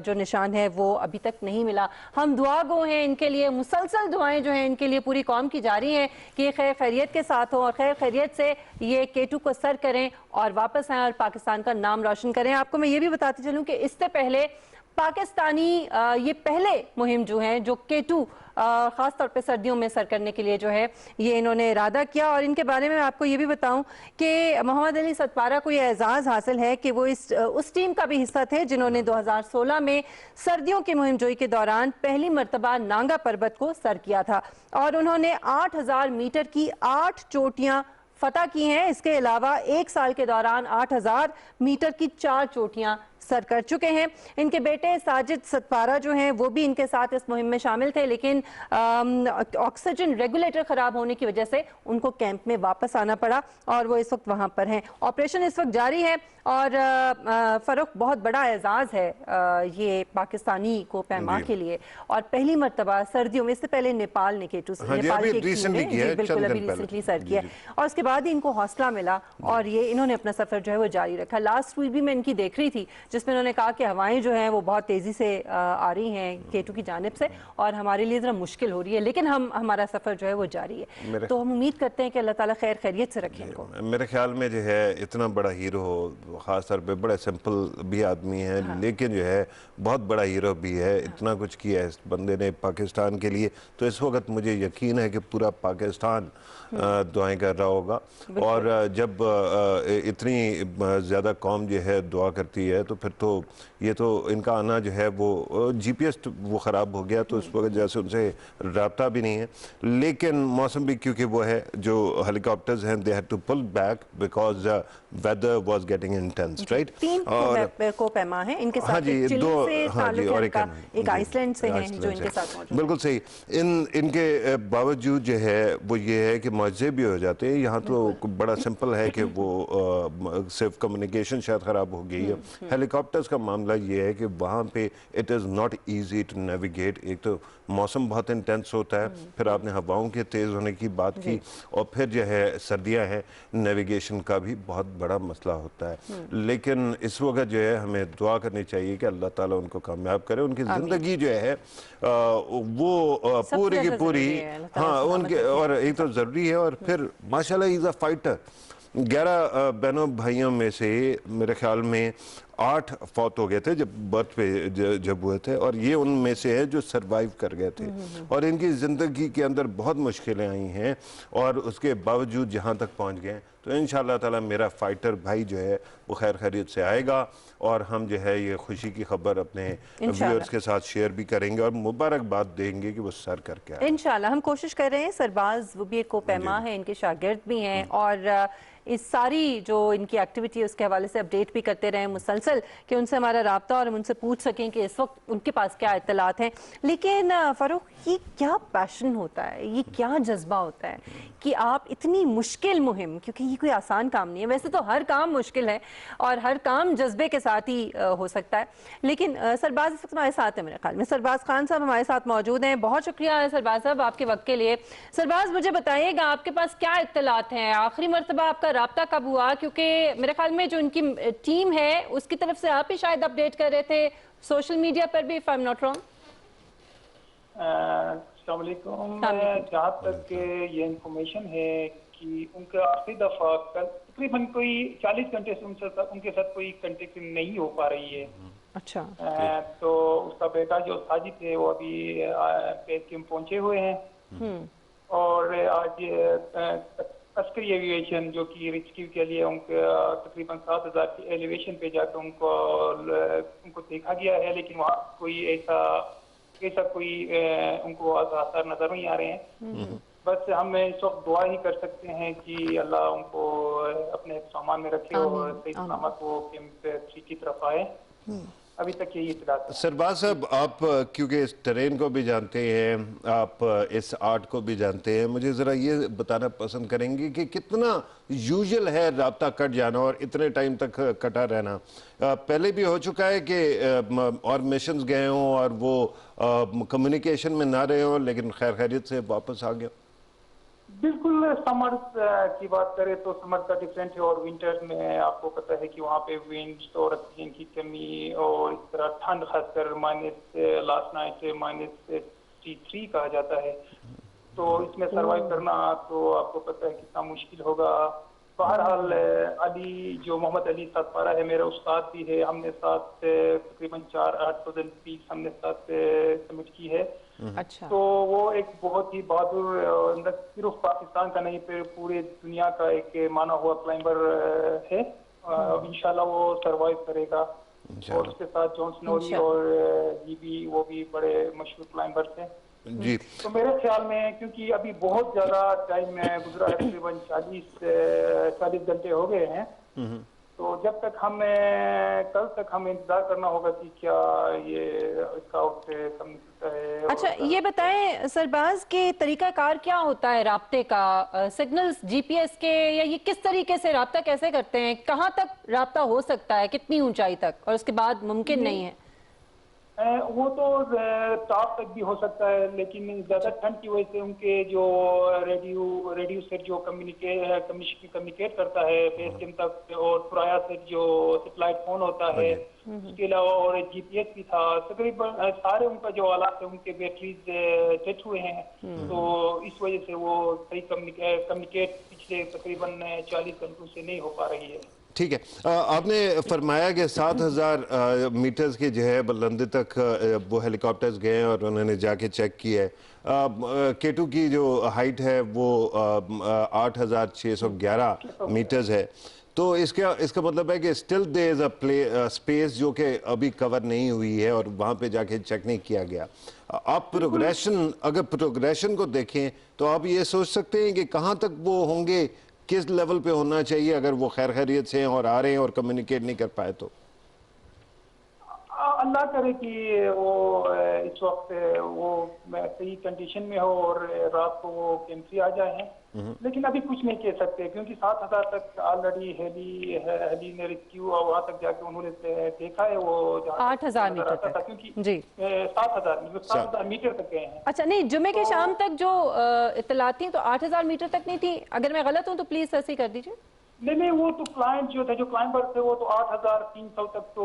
जो निशान है वो अभी तक नहीं मिला। हम दुआ गो हैं इनके लिए, मुसलसल दुआएं जो हैं इनके लिए पूरी कौम की जारी हैं कि ये खैर खैरियत के साथ हो और खैर खैरियत से ये K2 को सर करें और वापस आएँ और पाकिस्तान का नाम रोशन करें। आपको मैं ये भी बताती चलूँ कि इससे पहले पाकिस्तानी ये पहले मुहिम जो है जो K2 ख़ास तौर पे सर्दियों में सर करने के लिए जो है ये इन्होंने इरादा किया। और इनके बारे में मैं आपको ये भी बताऊं कि मोहम्मद अली सतपारा को ये एजाज़ हासिल है कि वो उस टीम का भी हिस्सा थे जिन्होंने 2016 में सर्दियों की मुहिम जोई के दौरान पहली मरतबा नांगा पर्वत को सर किया था और उन्होंने 8000 मीटर की 8 चोटियाँ फतह की हैं। इसके अलावा 1 साल के दौरान 8000 मीटर की 4 चोटियाँ सर कर चुके हैं। इनके बेटे साजिद सतपारा जो हैं वो भी इनके साथ इस मुहिम में शामिल थे, लेकिन ऑक्सीजन रेगुलेटर ख़राब होने की वजह से उनको कैंप में वापस आना पड़ा और वो इस वक्त वहाँ पर हैं। ऑपरेशन इस वक्त जारी है और फ़र्रुख बहुत बड़ा एजाज़ है ये पाकिस्तानी को पैमा के लिए। और पहली मरतबा सर्दियों में, इससे पहले नेपाल ने K2 नेपाल की बिल्कुल अभी रिसेंटली सर किया और उसके बाद ही इनको हौसला मिला और ये इन्होंने अपना सफ़र जो है वो जारी रखा। लास्ट ट्वीट भी मैं इनकी देख रही थी जिसमें उन्होंने कहा कि हवाएं जो हैं वो बहुत तेज़ी से आ रही हैं K2 की जानिब से और हमारे लिए ज़रा मुश्किल हो रही है, लेकिन हमारा सफ़र जो है वो जारी है। तो हम उम्मीद करते हैं कि अल्लाह ताला खैर खैरियत से रखें इनको। मेरे ख्याल में जो है इतना बड़ा हीरो हो, ख़ास तौर पे बड़ा सिंपल भी आदमी है, लेकिन जो है बहुत बड़ा हीरो भी है। इतना कुछ किया है इस बंदे ने पाकिस्तान के लिए, तो इस वक्त मुझे यकीन है कि पूरा पाकिस्तान दुआएं कर रहा होगा। और जब इतनी ज़्यादा कौम जो है दुआ करती है तो फिर तो ये तो इनका आना जो है वो GPS वो ख़राब हो गया, तो इस वक्त जैसे उनसे रब्ता भी नहीं है। लेकिन मौसम भी क्योंकि वो है, जो हेलीकॉप्टर्स हैं they had to pull back because weather was getting intense, right. 3 कोपैमा है इनके साथ, हाँ जी, 2 हाँ जी, और एक आइसलैंड से हैं जो इनके साथ मौजूद। बिल्कुल सही। इनके बावजूद जो है वो ये है कि मौजे भी हो जाते हैं। यहाँ तो बड़ा सिंपल है कि वो सिर्फ कम्युनिकेशन शायद ख़राब हो गई है। हेलीकॉप्टर्स का मामला ये है कि वहाँ पे it is not easy to navigate. एक तो मौसम बहुत इंटेंस होता है, फिर आपने हवाओं के तेज़ होने की बात की, और फिर जो है सर्दियाँ हैं, नेविगेशन का भी बहुत बड़ा मसला होता है। लेकिन इस वक्त जो है हमें दुआ करनी चाहिए कि अल्लाह ताला उनको कामयाब करे। उनकी ज़िंदगी जो है वो पूरी की पूरी, हाँ उनके, और एक तो ज़रूरी है, और फिर माशाल्लाह इज़ अ फाइटर। 11 बहनों भाइयों में से मेरे ख्याल में 8 फौत हो गए थे जब बर्थ पे जब हुए थे, और ये उनमें से है जो सरवाइव कर गए थे। और इनकी ज़िंदगी के अंदर बहुत मुश्किलें आई हैं और उसके बावजूद जहाँ तक पहुँच गए। तो इंशाअल्लाह ताला मेरा फाइटर भाई जो है वो खैर खैरियत से आएगा और हम जो है ये खुशी की खबर अपने व्यूअर्स के साथ शेयर भी करेंगे और मुबारकबाद देंगे कि वो सर करके आए। इंशाअल्लाह हम कोशिश कर रहे हैं। सरबाज वो भी एक कोपैमा है, इनके शागिर्द भी हैं और इस सारी जो इनकी एक्टिविटी है उसके हवाले से अपडेट भी करते रहे मुसलसल। मुसलसल कि उनसे हमारा राब्ता और हम उनसे पूछ सकें कि इस वक्त उनके पास क्या इत्तलात हैं। लेकिन फ़ारूक, ये क्या पैशन होता है, ये क्या जज्बा होता है कि आप इतनी मुश्किल मुहिम, क्योंकि ये कोई आसान काम नहीं है, वैसे तो हर काम मुश्किल है और हर काम जज्बे के साथ ही हो सकता है, लेकिन सरबाज इस वक्त हमारे साथ है, मेरे ख्याल में सरबाज खान साहब हमारे साथ मौजूद हैं। बहुत शुक्रिया सरबाज साहब आपके वक्त के लिए। सरबाज, मुझे बताइएगा आपके पास क्या इत्तलात हैं, आखिरी मरतबा आपका राब्ता कब हुआ? क्योंकि मेरे ख्याल में जो उनकी टीम है उसकी तरफ से आप ही शायद अपडेट कर रहे थे सोशल मीडिया पर भी, if I am not wrong. अस्सलाम वालेकुम। जहाँ तक ये इंफॉर्मेशन है कि उनका आखिरी दफा कल तकरीबन कोई 40 घंटे से उनके साथ कोई कंटेक्ट नहीं हो पा रही है। अच्छा। तो उसका बेटा जो साजिद है वो अभी बेस कैंप पहुंचे हुए हैं और आज अस्करी एविएशन जो कि रेस्क्यू के लिए उनके तकरीबन 7000 की एलिवेशन पे जाकर उनको देखा गया है, लेकिन वहाँ कोई ऐसा कोई उनको आसार नजर नहीं आ रहे हैं। बस हम इस वक्त दुआ ही कर सकते हैं कि अल्लाह उनको अपने सामान में रखे और सही सलामत वो कैंप 3 की तरफ आए। अभी तक यही इत्तलात। सरबाज साहब, आप क्योंकि इस ट्रेन को भी जानते हैं, आप इस आर्ट को भी जानते हैं, मुझे ज़रा ये बताना पसंद करेंगे कि कितना यूजुअल है राब्ता कट जाना और इतने टाइम तक कटा रहना? पहले भी हो चुका है कि और मिशंस गए हों और वो कम्युनिकेशन में ना रहे हों, लेकिन खैर खैरियत से वापस आ गया? बिल्कुल, समर की बात करें तो समर का डिफरेंट है और विंटर में आपको पता है कि वहाँ पे विंड और ऑक्सीजन की कमी और इस तरह ठंड, खासकर लास्ट नाइट -3 कहा जाता है, तो इसमें सरवाइव करना तो आपको पता है कितना मुश्किल होगा। बहरहाल अली जो मोहम्मद अली सातपारा है, मेरा उस्ताद भी है, हमने साथ तकरीबन 4-8 पीस हमने साथ सबमिट की है। अच्छा। तो वो एक बहुत ही बहादुर, न सिर्फ पाकिस्तान का नहीं फिर पूरे दुनिया का एक माना हुआ क्लाइंबर है। इंशाल्लाह वो सरवाइव करेगा। और उसके साथ जॉन स्नोरी और वो भी बड़े मशहूर क्लाइंबर्स हैं जी। तो मेरे ख्याल में, क्योंकि अभी बहुत ज्यादा टाइम गुजरा है, तकरीबन 40 घंटे हो गए हैं, तो जब तक कल तक हमें इंतजार करना होगा कि क्या ये इसका आउट कम निकलता है। अच्छा, ये बताएं सरबाज के तरीकाकार क्या होता है राब्ते का? सिग्नल्स जीपीएस के, या ये किस तरीके से राब्ता कैसे करते हैं? कहाँ तक राब्ता हो सकता है, कितनी ऊंचाई तक, और उसके बाद मुमकिन नहीं है? वो तो टॉप तक भी हो सकता है, लेकिन ज्यादा ठंड की वजह से उनके जो रेडियो सेट जो कम्युनिकेट करता है बेस कैंप तक, और पुराया सेट जो सैटेलाइट फोन होता है, उसके अलावा और जीपीएस भी था, तकरीबन सारे उनका जो आलात है उनके बैटरीज डेड हुए हैं, तो इस वजह से वो सही कम्युनिकेट पिछले तकरीबन 40 घंटों से नहीं हो पा रही है। ठीक है, आपने फरमाया कि 7000 मीटर्स की जो है बुलंदी तक वो हेलीकॉप्टर्स गए और उन्होंने जाके चेक किया है। K2 की जो हाइट है वो 8611 मीटर्स है, तो इसका मतलब है कि still there is a space जो कि अभी कवर नहीं हुई है और वहाँ पे जाके चेक नहीं किया गया। आप अगर प्रोग्रेशन को देखें तो आप ये सोच सकते हैं कि कहाँ तक वो होंगे, किस लेवल पे होना चाहिए अगर वो खैर खैरियत से हैं और आ रहे हैं और कम्युनिकेट नहीं कर पाए तो? अल्लाह करे कि वो इस वक्त वो सही कंडीशन में हो और रात को वो कैंप आ जाए हैं, लेकिन अभी कुछ नहीं कह सकते, क्योंकि 7000 तक ऑलरेडी हेली ने रेस्क्यू और वहाँ तक जाके उन्होंने देखा है, वो 8000 मीटर तक, क्योंकि जी 7000 मीटर तक गए हैं। अच्छा, नहीं, जुमे के शाम तक जो इत्तलात थी तो 8000 मीटर तक नहीं थी, अगर मैं गलत हूँ तो प्लीज सही कर दीजिए। नहीं, वो तो क्लाइंट जो थे, जो क्लाइंबर थे, वो तो 8300 तक तो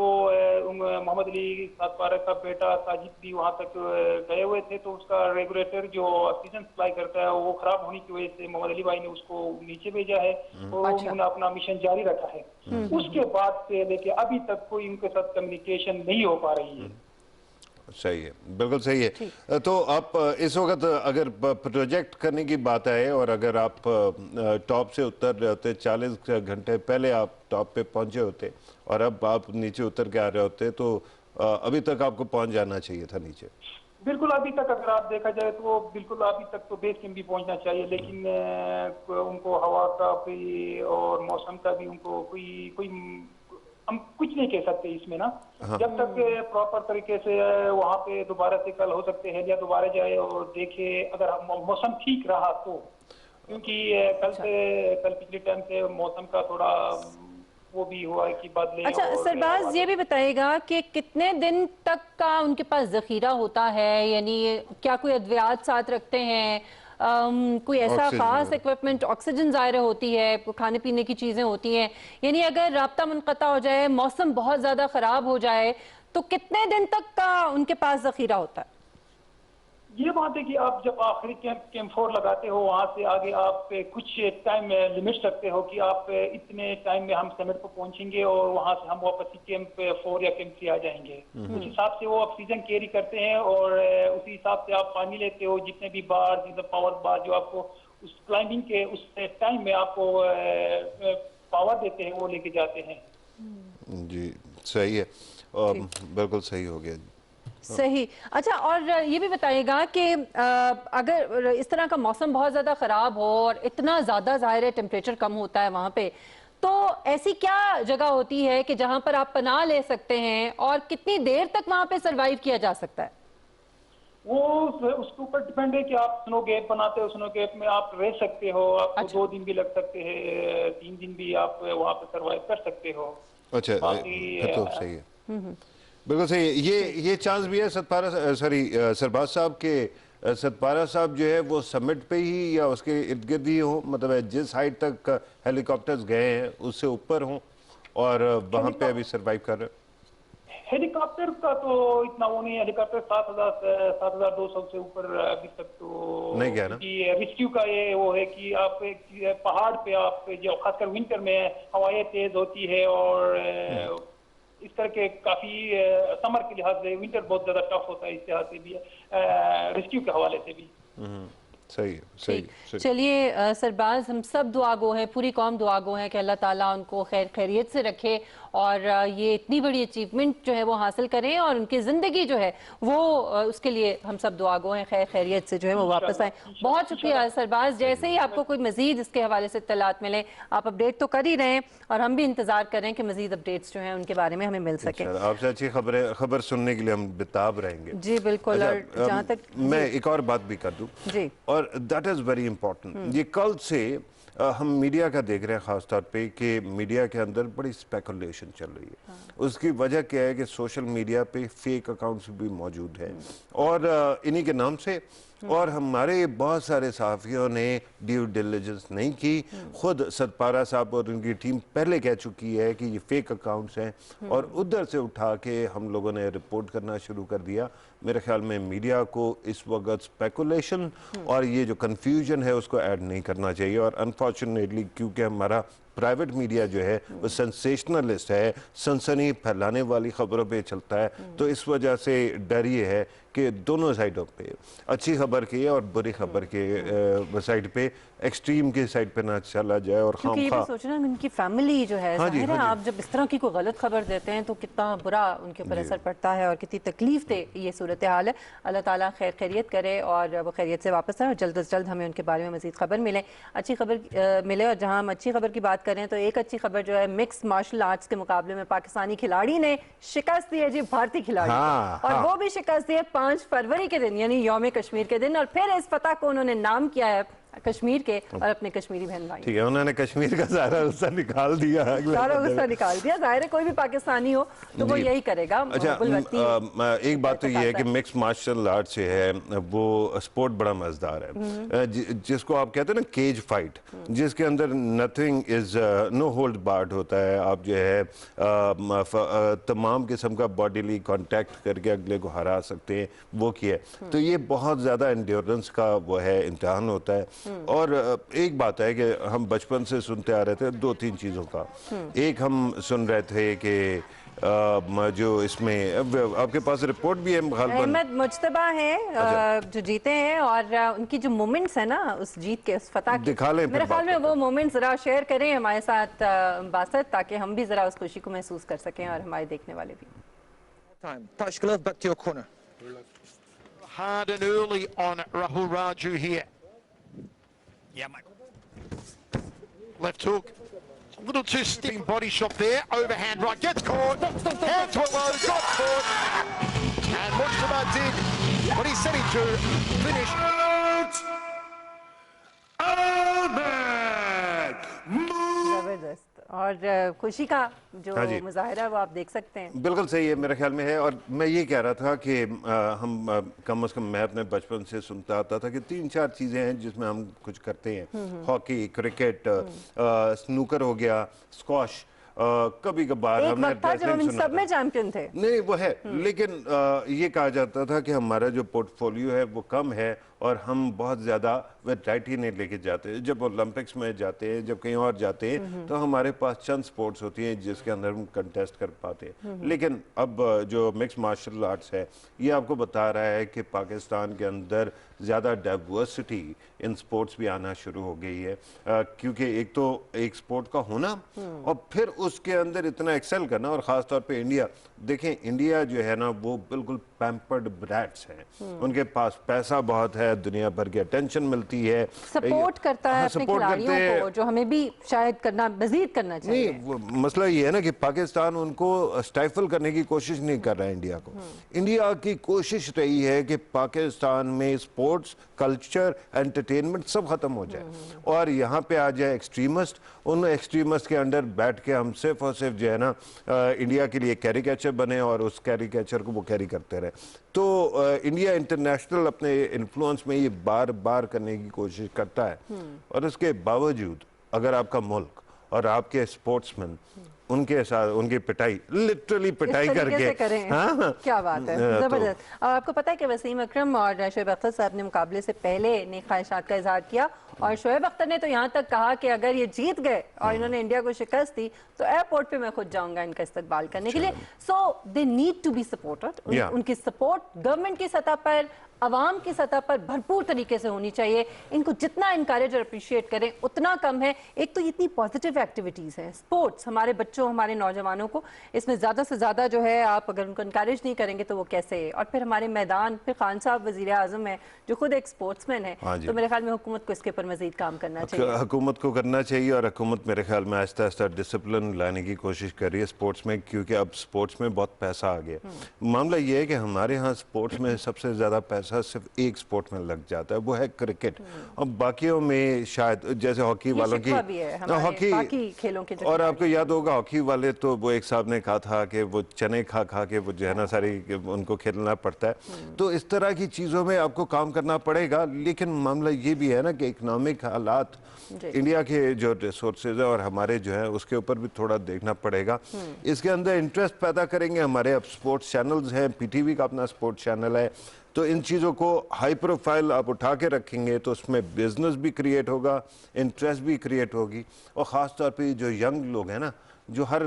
मोहम्मद अली सातपारा का बेटा साजिद भी वहाँ तक गए हुए थे, तो उसका रेगुलेटर जो ऑक्सीजन सप्लाई करता है वो खराब होने की वजह से मोहम्मद अली भाई ने उसको नीचे भेजा है और उन्होंने अपना मिशन जारी रखा है। उसके बाद से लेके अभी तक कोई उनके साथ कम्युनिकेशन नहीं हो पा रही है। सही है, बिल्कुल सही है। तो आप इस वक्त अगर प्रोजेक्ट करने की बात आए और अगर आप टॉप से उतर रहे होते, 40 घंटे पहले आप टॉप पे पहुंचे होते और अब आप नीचे उतर के आ रहे होते, तो अभी तक आपको पहुंच जाना चाहिए था नीचे। बिल्कुल, अभी तक अगर आप देखा जाए तो बिल्कुल अभी तक तो बेस कैंप भी पहुंचना चाहिए, लेकिन उनको हवा का भी और मौसम का भी उनको कोई हम कुछ नहीं कह सकते इसमें ना। जब तक प्रॉपर तरीके से वहाँ पे दोबारा से कल हो सकते हैं या दोबारा जाए और देखे, अगर मौसम ठीक रहा तो, क्योंकि कल पिछले टाइम से मौसम का थोड़ा वो भी हुआ है कि बादलें। अच्छा सरबाज, ये भी बताइएगा कि कितने दिन तक का उनके पास जखीरा होता है, यानी क्या कोई अद्वियात साथ रखते हैं, कोई ऐसा खास इक्विपमेंट, ऑक्सीजन ज़ाहिर होती है, खाने पीने की चीज़ें होती हैं, यानी अगर राब्ता मुनक़ता हो जाए, मौसम बहुत ज़्यादा ख़राब हो जाए, तो कितने दिन तक का उनके पास ज़खीरा होता है? ये बात है कि आप जब आखिरी कैंप 4 लगाते हो, वहाँ से आगे आप कुछ टाइम लिमिट रखते हो कि आप इतने टाइम में हम समिट पर पहुंचेंगे और वहाँ से हम वापस कैंप 4 या कैंप 3 आ जाएंगे। उस हिसाब से वो ऑक्सीजन कैरी करते हैं और उसी हिसाब से आप पानी लेते हो, जितने भी बार, जितने पावर बार जो आपको उस क्लाइंबिंग के उस टाइम में आपको पावर देते हैं, वो लेके जाते हैं। जी सही है, बिल्कुल सही हो गया। सही। अच्छा, और ये भी बताइएगा कि अगर इस तरह का मौसम बहुत ज़्यादा ख़राब हो और इतना ज़्यादा ज़ाहिर है टेम्परेचर कम होता है वहाँ पे, तो ऐसी क्या जगह होती है कि जहाँ पर आप पनाह ले सकते हैं और कितनी देर तक वहाँ पे सरवाइव किया जा सकता है? वो उसके ऊपर डिपेंड है कि आप स्नो गैप बनाते हो, स्नो गैप में आप रह सकते हो, आपको 2 दिन भी लग सकते हैं, 3 दिन भी आप वहाँ पे सरवाइव कर सकते हो। अच्छा, तो सही है, बिल्कुल सही है। ये चांस भी है सरबाज साहब के सतपारा साहब जो है वो समिट पे ही या उसके इर्द गिर्द ही हो, मतलब जिस हाइट तक हेलीकॉप्टर्स गए हैं उससे ऊपर हों और वहाँ पे अभी सरवाइव कर रहे हैं? हेलीकॉप्टर का तो इतना वो नहीं है, हेलीकॉप्टर 7,200 से ऊपर अभी तक तो नहीं गया ना। रेस्क्यू का ये वो है कि आप पहाड़ पे आप जो खासकर विंटर में हवाएं तेज होती है और इस तरह के काफी समर के लिहाज से विंटर बहुत ज्यादा टफ होता है, इस लिहाज से भी रेस्क्यू के हवाले से भी। सही। चलिए सरबाज, हम सब दुआ गो हैं, पूरी कौम दुआ गो है कि अल्लाह ताला उनको खैर खैरियत से रखे और ये इतनी बड़ी अचीवमेंट जो है वो हासिल करें और उनकी ज़िंदगी जो है वो उसके लिए हम सब दुआ गो हैं, खैर खैरियत से जो है वो वापस आए। बहुत शुक्रिया सरबाज। जैसे ही आपको कोई मजीद इसके हवाले से इत्तलात मिले आप अपडेट तो कर ही रहे हैं और हम भी इंतजार करें कि मजीद अपडेट्स जो हैं उनके बारे में हमें मिल सके। आपसे अच्छी खबर सुनने के लिए हम बेताब रहेंगे। जी बिल्कुल। और जहाँ तक मैं एक और बात भी कर दूं जी, और दैट इज़ वेरी इंपॉर्टेंट। ये कल से हम मीडिया का देख रहे हैं ख़ास तौर पे कि मीडिया के अंदर बड़ी स्पेकुलेशन चल रही है। उसकी वजह क्या है कि सोशल मीडिया पे फेक अकाउंट्स भी मौजूद हैं और इन्हीं के नाम से, और हमारे बहुत सारे सहाफ़ियों ने ड्यू डिलिजेंस नहीं की। खुद सतपारा साहब और उनकी टीम पहले कह चुकी है कि ये फेक अकाउंट्स हैं और उधर से उठा के हम लोगों ने रिपोर्ट करना शुरू कर दिया। मेरे ख्याल में मीडिया को इस वक्त स्पेकुलेशन और ये जो कन्फ्यूजन है उसको ऐड नहीं करना चाहिए, और अनफॉर्चुनेटली क्योंकि हमारा प्राइवेट मीडिया जो है वो सेंसेशनलिस्ट है, सनसनी फैलाने वाली खबरों पे चलता है, तो इस वजह से डर ये है कि दोनों साइडों पे, अच्छी खबर की और बुरी खबर के साइड पे, एक्सट्रीम के साइड पे ना चला जाए। और क्योंकि ये भी सोचना उनकी फैमिली जो है, जाहिर है आप जब इस तरह की कोई गलत खबर देते हैं तो कितना बुरा उनके ऊपर असर पड़ता है और कितनी तकलीफ दे ये सूरत हाल है। अल्लाह ताला खैर खैरियत करे और वो खैरियत से वापस आए और जल्द अज जल्द हमें उनके बारे में मज़ीद खबर मिले, अच्छी खबर मिले। और जहाँ हम अच्छी खबर की बात करें तो एक अच्छी खबर जो है, मिक्स मार्शल आर्ट्स के मुकाबले में पाकिस्तानी खिलाड़ी ने शिकस्त दी है जी भारतीय खिलाड़ी और वो भी शिकस्त दी है 5 फरवरी के दिन, यानी यौम कश्मीर के दिन। और फिर इस फतह को उन्होंने नाम किया है कश्मीर के और अपने कश्मीरी बहन भाई। ठीक है, उन्होंने कश्मीर का सारा गुस्सा निकाल दिया, सारा गुस्सा निकाल दिया। जाहिर है कोई भी पाकिस्तानी हो तो वो यही करेगा। अच्छा, एक बात तो ये है कि मिक्स मार्शल आर्ट से है वो स्पोर्ट बड़ा मजेदार है, जिसको आप कहते हैं ना केज फाइट, जिसके अंदर nothing is no hold barred होता है। आप जो है तमाम किस्म का बॉडीली कांटेक्ट करके अगले को हरा सकते हैं, वो किया। तो ये बहुत ज़्यादा एंड्योरेंस का वो है इम्तिहान होता है। और एक बात है कि हम बचपन से सुनते आ रहे थे 2-3 चीज़ों का। एक हम सुन रहे थे कि जो इसमें आपके पास रिपोर्ट भी है, अहमद मुज्तबा है जो जीते हैं और उनकी जो मोमेंट्स है ना उस जीत के, उस फतह के, दिखा लें मेरे ख्याल में वो मोमेंट्स जरा शेयर करें हमारे साथ बासत, ताकि हम भी जरा उस खुशी को महसूस कर सकें और हमारे देखने वाले भी। Touch glove back to your corner. Hard and early on Rahul Raju here. Yeah, mate. Left hook. A little too stiff body shot there. Overhand right. Gets caught. Hand to a low. Got caught. And Mujtaba did what he said he'd do. Finish. जबरदस्त। और खुशी का जो मुजाहिरा वो आप देख सकते हैं। बिल्कुल सही है, मेरे ख्याल में है। और मैं ये कह रहा था कि हम कम से कम मैं अपने बचपन से सुनता आता था कि 3-4 चीज़ें हैं जिसमें हम कुछ करते हैं। हॉकी, क्रिकेट, स्नूकर हो गया, स्क्वॉश, कभी कभार हमने सब में चैंपियन थे। नहीं वो है, लेकिन ये कहा जाता था कि हमारा जो पोर्टफोलियो है वो कम है और हम बहुत ज़्यादा वैरायटी नहीं लेके जाते। जब ओलंपिक्स में जाते हैं, जब कहीं और जाते हैं, तो हमारे पास चंद स्पोर्ट्स होती हैं जिसके अंदर हम कंटेस्ट कर पाते हैं। लेकिन अब जो मिक्स मार्शल आर्ट्स है ये आपको बता रहा है कि पाकिस्तान के अंदर ज़्यादा डाइवर्सिटी इन स्पोर्ट्स भी आना शुरू हो गई है, क्योंकि एक तो एक स्पोर्ट का होना और फिर उसके अंदर इतना एक्सेल करना। और ख़ास तौर पे इंडिया, देखें इंडिया जो है ना वो बिल्कुल पैम्पर्ड ब्रैट्स हैं, उनके पास पैसा बहुत है, दुनिया भर की अटेंशन मिलती है, सपोर्ट करता है अपने खिलाड़ियों को, जो हमें भी शायद करना मजीद करना चाहिए। नहीं, मसला ये है ना कि पाकिस्तान उनको स्टाइफल करने की कोशिश नहीं कर रहा है इंडिया को। इंडिया की कोशिश रही है कि पाकिस्तान में स्पोर्ट्स, कल्चर, एंटरटेनमेंट सब खत्म हो जाए और यहाँ पे आ जाए एक्सट्रीमिस्ट। उन एक्सट्रीमिस्ट के अंडर बैठ के हम सिर्फ और सिर्फ जो है ना इंडिया के लिए कैरिकेचर बने और उस कैरिकेचर को वो कैरी करते रहे। तो इंडिया इंटरनेशनल अपने इन्फ्लुएंस में ये बार बार करने की कोशिश करता है और उसके बावजूद अगर आपका मुल्क और आपके स्पोर्ट्समैन उनके साथ उनकी पिटाई, लिटरली पिटाई करके करें, हाँ? क्या बात है, जबरदस्त। और आपको पता है कि वसीम अकरम और शोएब अख्तर साहब ने मुकाबले से पहले नेक ख्वाहिशात का इजहार किया और शोएब अख्तर ने तो यहाँ तक कहा कि अगर ये जीत गए और इन्होंने इंडिया को शिकस्त दी तो एयरपोर्ट पे मैं खुद जाऊंगा इनका इस्तकबाल करने के लिए। So they need to be supported. उनकी सपोर्ट गवर्नमेंट की सतह पर, अवाम की सतह पर भरपूर तरीके से होनी चाहिए। इनको जितना इनकरेज और अप्रिशिएट करें उतना कम है। एक तो इतनी पॉजिटिव एक्टिविटीज़ हैं स्पोर्ट्स, हमारे बच्चों, हमारे नौजवानों को इसमें ज़्यादा से ज़्यादा जो है आप अगर उनको इनकरेज नहीं करेंगे तो वो कैसे है। और फिर हमारे मैदान, फिर खान साहब वज़ीर आज़म है जो खुद एक स्पोर्ट्समैन है, तो मेरे ख्याल में हुकूमत को इसके ऊपर मज़ीद काम करना चाहिए। हुकूमत को करना चाहिए और हुकूमत मेरे ख्याल में आहिस्ता आहिस्ता डिसिप्लिन लाने की कोशिश कर रही है स्पोर्ट्स में, क्योंकि अब स्पोर्ट्स में बहुत पैसा आ गया। मामला ये है कि हमारे यहाँ स्पोर्ट्स में सबसे ज़्यादा पैसा सिर्फ एक स्पोर्ट में लग जाता है, वो है क्रिकेट। और बाकियों में शायद जैसे हॉकी वालों की हॉकी खेलों के, और आपको याद होगा हॉकी वाले तो वो एक साहब ने कहा था कि वो चने खा खा के वो जो है ना सारी उनको खेलना पड़ता है। तो इस तरह की चीज़ों में आपको काम करना पड़ेगा। लेकिन मामला ये भी है ना कि इकोनॉमिक हालात इंडिया के जो रिसोर्सेज है और हमारे जो है उसके ऊपर भी थोड़ा देखना पड़ेगा। इसके अंदर इंटरेस्ट पैदा करेंगे। हमारे अब स्पोर्ट्स चैनल्स हैं, पीटीवी का अपना स्पोर्ट्स चैनल है, तो इन चीज़ों को हाई प्रोफाइल आप उठा के रखेंगे तो उसमें बिजनेस भी क्रिएट होगा, इंटरेस्ट भी क्रिएट होगी। और ख़ास तौर पे जो यंग लोग हैं ना, जो हर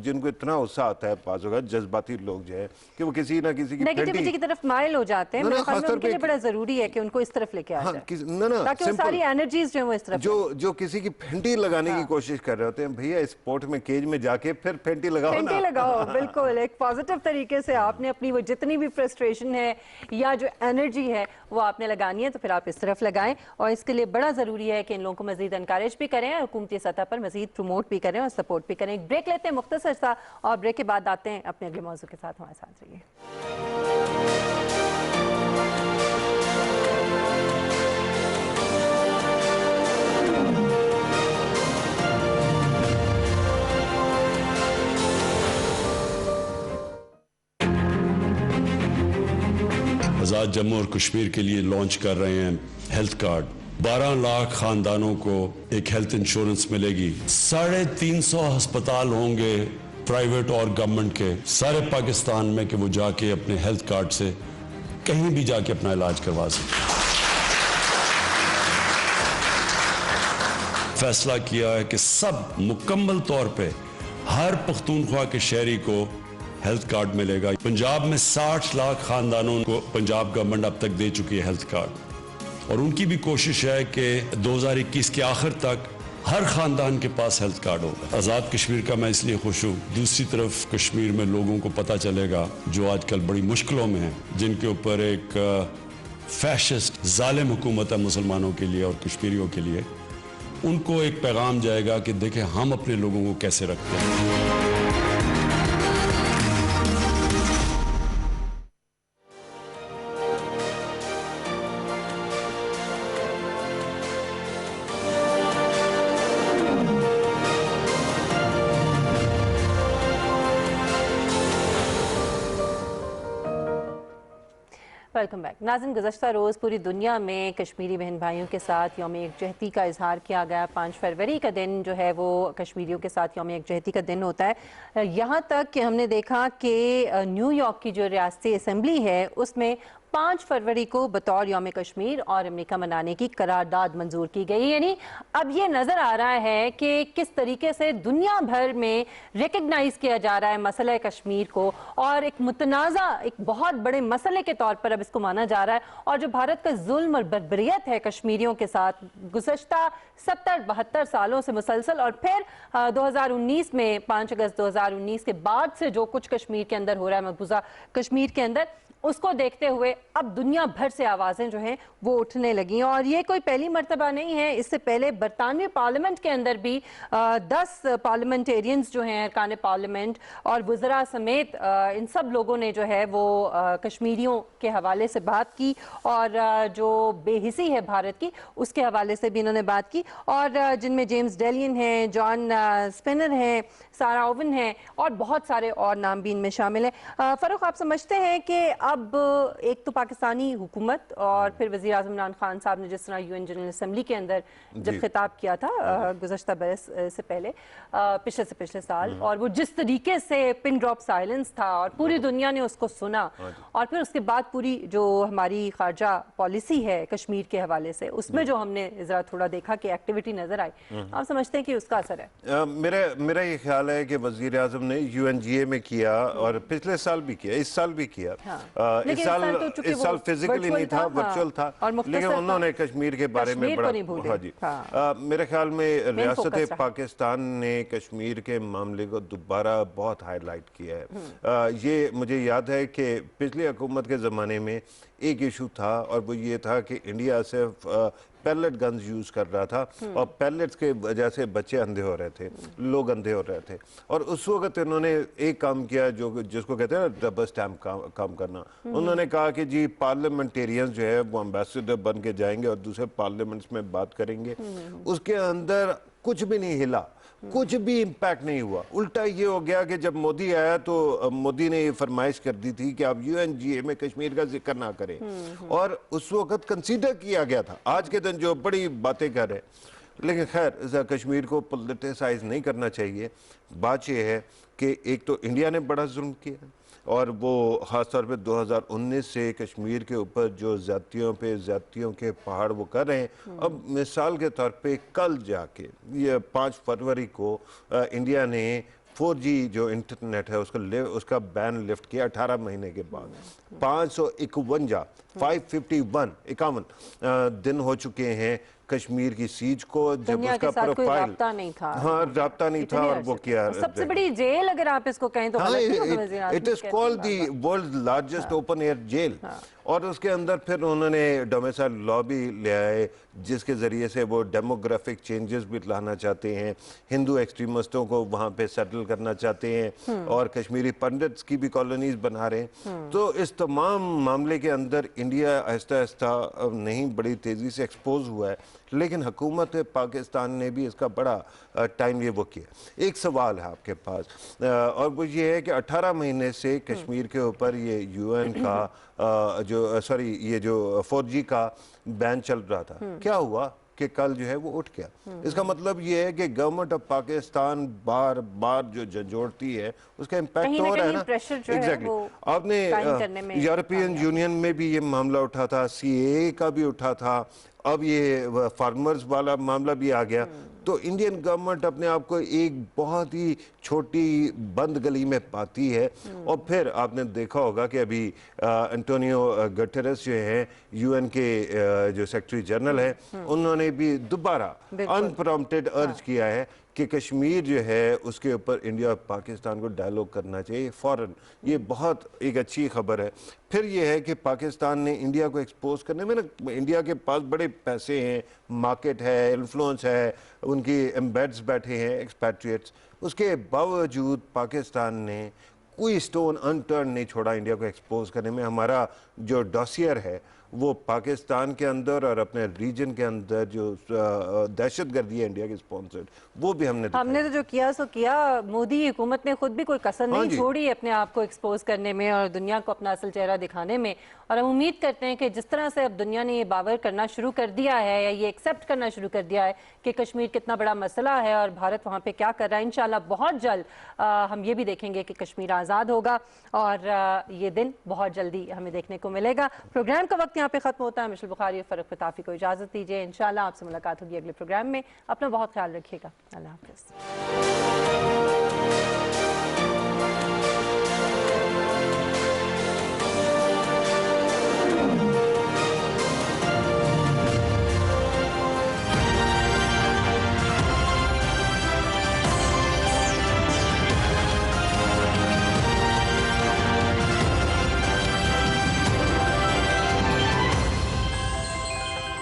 जिनको इतना उत्साह आता है, पास होगा जज्बाती लोग जो है कि वो किसी ना किसी की नेगेटिविटी की तरफ माइल हो जाते हैं। उनके लिए बड़ा जरूरी है कि उनको इस तरफ लेके आ जाए, ताकि वो सारी एनर्जीज जो है वो इस तरफ जो किसी की फेंटी लगाने की कोशिश कर रहे होते हैं, भैया स्पोर्ट में केज में जाके फिर फेंटी लगाओ ना। लगाओ बिल्कुल एक पॉजिटिव तरीके से आपने अपनी वो जितनी भी फ्रस्ट्रेशन है या जो एनर्जी है वो आपने लगानी है, तो फिर आप इस तरफ लगाएं। और इसके लिए बड़ा जरूरी है कि इन लोगों को मजीद एनकरेज भी करें, हुकूमती सतह पर मजीद प्रमोट भी करें और सपोर्ट भी करें। एक ब्रेक लेते हैं मुख्तसर सा और ब्रेक के बाद आते हैं अपने अगले मौजू के साथ। हमारे साथ रहिए। आज़ाद जम्मू और कश्मीर के लिए लॉन्च कर रहे हैं हेल्थ कार्ड। 12 लाख खानदानों को एक हेल्थ इंश्योरेंस मिलेगी। 350 अस्पताल होंगे प्राइवेट और गवर्नमेंट के सारे पाकिस्तान में कि वो जाके अपने हेल्थ कार्ड से कहीं भी जाके अपना इलाज करवा सकें। फैसला किया है कि सब मुकम्मल तौर पे हर पख्तूनख्वा के शहरी को हेल्थ कार्ड मिलेगा। पंजाब में 60 लाख खानदानों को पंजाब गवर्नमेंट अब तक दे चुकी है हेल्थ कार्ड और उनकी भी कोशिश है कि 2021 के आखिर तक हर खानदान के पास हेल्थ कार्ड होगा। आज़ाद कश्मीर का मैं इसलिए खुश हूँ। दूसरी तरफ कश्मीर में लोगों को पता चलेगा जो आजकल बड़ी मुश्किलों में हैं, जिनके ऊपर एक फैशिस्ट जालिम हुकूमत है मुसलमानों के लिए और कश्मीरियों के लिए, उनको एक पैगाम जाएगा कि देखें हम अपने लोगों को कैसे रखते हैं। वेलकम बैक नाज़रीन, गुज़श्ता रोज़ पूरी दुनिया में कश्मीरी बहन भाइयों के साथ यौम यकजहती का इजहार किया गया। 5 फरवरी का दिन जो है वो कश्मीरियों के साथ यौम यकजहती का दिन होता है। यहाँ तक कि हमने देखा कि न्यूयॉर्क की जो रियासती असम्बली है उसमें 5 फरवरी को बतौर यौम कश्मीर और अमेरिका मनाने की करारदाद मंजूर की गई। यानी अब ये नज़र आ रहा है कि किस तरीके से दुनिया भर में रिकग्नाइज किया जा रहा है मसला कश्मीर को, और एक मुतनाज़ा एक बहुत बड़े मसले के तौर पर अब इसको माना जा रहा है। और जो भारत का जुल्म और बर्बरियत है कश्मीरियों के साथ गुज़श्ता 70-72 सालों से मुसलसल, और फिर 2019 में 5 अगस्त 2019 के बाद से जो कुछ कश्मीर के अंदर हो रहा है, मकबूजा कश्मीर के अंदर, उसको देखते हुए अब दुनिया भर से आवाज़ें जो हैं वो उठने लगी। और ये कोई पहली मर्तबा नहीं है, इससे पहले बरतानवी पार्लियामेंट के अंदर भी 10 पार्लियामेंटेरियंस जो हैं, अरकान पार्लियामेंट और वज़रा समेत इन सब लोगों ने जो है वो कश्मीरियों के हवाले से बात की, और जो बेहिसी है भारत की उसके हवाले से भी इन्होंने बात की, और जिनमें जेम्स डेलियन हैं, जॉन स्पिनर हैं, सारा ओवन हैं, और बहुत सारे और नाम भी इनमें शामिल हैं। फ़ारूक, आप समझते हैं कि अब एक तो पाकिस्तानी हुकूमत और फिर वज़ीर आज़म इमरान खान साहब ने जिस तरह UN जनरल असम्बली के अंदर जब खिताब किया था गुज़श्ता बरस से पहले, पिछले साल, और वो जिस तरीके से पिन ड्रॉप साइलेंस था और पूरी दुनिया ने उसको सुना, और फिर उसके बाद पूरी जो हमारी खारजा पॉलिसी है कश्मीर के हवाले से उसमें जो हमने ज़रा थोड़ा देखा कि एक्टिविटी नज़र आई, आप समझते हैं कि उसका असर है? मेरा ये ख्याल है कि वज़ीर आज़म ने UNGA में किया और पिछले साल भी किया, इस साल भी किया। इस साल फिजिकली नहीं था, वर्चुअल था, लेकिन उन्होंने कश्मीर के बारे में बड़ा, हाँ जी, मेरे ख्याल में रियासत पाकिस्तान ने कश्मीर के मामले को दोबारा बहुत हाईलाइट किया है। ये मुझे याद है कि पिछली हुकूमत के ज़माने में एक इशू था, और वो ये था कि इंडिया सिर्फ पैलेट गन्स यूज़ कर रहा था, और पैलेट्स के वजह से बच्चे अंधे हो रहे थे, लोग अंधे हो रहे थे। और उस वक्त इन्होंने एक काम किया जिसको कहते हैं ना डबल स्टैम्प काम करना। उन्होंने कहा कि जी पार्लियामेंटेरियंस जो है वो एम्बेसडर बन के जाएंगे और दूसरे पार्लियामेंट्स में बात करेंगे। उसके अंदर कुछ भी नहीं हिला, कुछ भी इम्पैक्ट नहीं हुआ। उल्टा ये हो गया कि जब मोदी आया तो मोदी ने ये फरमाइश कर दी थी कि आप UNGA में कश्मीर का जिक्र ना करें, और उस वक्त कंसीडर किया गया था। आज के दिन जो बड़ी बातें कर रहे हैं, लेकिन खैर कश्मीर को पॉलिटिसाइज नहीं करना चाहिए। बात यह है कि एक तो इंडिया ने बड़ा जुल्म किया, और वो ख़ासतौर पे 2019 से कश्मीर के ऊपर जो ज़्यादतियों के पहाड़ वो कर रहे हैं। अब मिसाल के तौर पे कल जाके ये 5 फरवरी को इंडिया ने 4G जो इंटरनेट है उसका बैन लिफ्ट किया 18 महीने के बाद। 551 दिन हो चुके हैं कश्मीर की सीज को, जब उसका प्रोफाइल राब्ता नहीं था, राब्ता नहीं था, और वो किया सबसे बड़ी जेल अगर आप इसको कहें तो it is called the world largest open air jail. और उसके अंदर फिर उन्होंने डोमिसाइल लॉ भी ले आए, जिसके ज़रिए से वो डेमोग्राफिक चेंजेस भी लाना चाहते हैं, हिंदू एक्सट्रीमिस्टों को वहाँ पे सेटल करना चाहते हैं, और कश्मीरी पंडित्स की भी कॉलोनीज बना रहे हैं। तो इस तमाम मामले के अंदर इंडिया आहिस्ता आहिस्ता नहीं बड़ी तेज़ी से एक्सपोज हुआ है, लेकिन हुकूमत पाकिस्तान ने भी इसका बड़ा टाइम ये वो किया। एक सवाल है आपके पास, और वो ये है कि 18 महीने से कश्मीर के ऊपर ये UN का ये जो 4G का बैन चल रहा था, क्या हुआ कि कल जो है वो उठ गया। इसका मतलब ये है कि गवर्नमेंट ऑफ पाकिस्तान बार बार जो झंझोड़ती है उसका इम्पैक्ट हो रहा है ना। एग्जैक्टली, आपने यूरोपियन यूनियन में भी ये मामला उठा था, CAA का भी उठा था, अब ये फार्मर्स वाला मामला भी आ गया। तो इंडियन गवर्नमेंट अपने आप को एक बहुत ही छोटी बंद गली में पाती है। और फिर आपने देखा होगा कि अभी एंटोनियो गुटेरेस जो हैं UN के जो सेक्रेटरी जनरल है, उन्होंने भी दोबारा अनप्रॉम्प्टेड अर्ज किया है कि कश्मीर जो है उसके ऊपर इंडिया और पाकिस्तान को डायलॉग करना चाहिए फ़ौरन। ये बहुत एक अच्छी खबर है। फिर ये है कि पाकिस्तान ने इंडिया को एक्सपोज करने में ना, इंडिया के पास बड़े पैसे हैं, मार्केट है, इन्फ्लुएंस है, उनकी एम्बेड्स बैठे हैं एक्सपैट्रिएट्स, उसके बावजूद पाकिस्तान ने कोई स्टोन अनटर्न नहीं छोड़ा इंडिया को एक्सपोज करने में। हमारा जो डॉसियर है वो पाकिस्तान के अंदर और अपने रीजन के अंदर जो दहशतगर्दी है इंडिया की स्पॉन्सर्ड, वो भी हमने तो जो किया सो किया। मोदी हुकूमत ने खुद भी कोई कसर नहीं छोड़ी अपने आप को एक्सपोज करने में और दुनिया को अपना असल चेहरा दिखाने में। और हम उम्मीद करते हैं कि जिस तरह से अब दुनिया ने ये बावर करना शुरू कर दिया है या ये एक्सेप्ट करना शुरू कर दिया है कि कश्मीर कितना बड़ा मसला है और भारत वहाँ पे क्या कर रहा है, इंशाल्लाह बहुत जल्द हम ये भी देखेंगे कि कश्मीर आज़ाद होगा और ये दिन बहुत जल्दी हमें देखने को मिलेगा। प्रोग्राम का वक्त यहाँ पे खत्म होता है। मिशेल बुखारी और फरक फताफी को इजाज़त दीजिए। इंशाल्लाह आपसे मुलाकात होगी अगले प्रोग्राम में। अपना बहुत ख्याल रखिएगा। अल्लाह हाफ़िज़।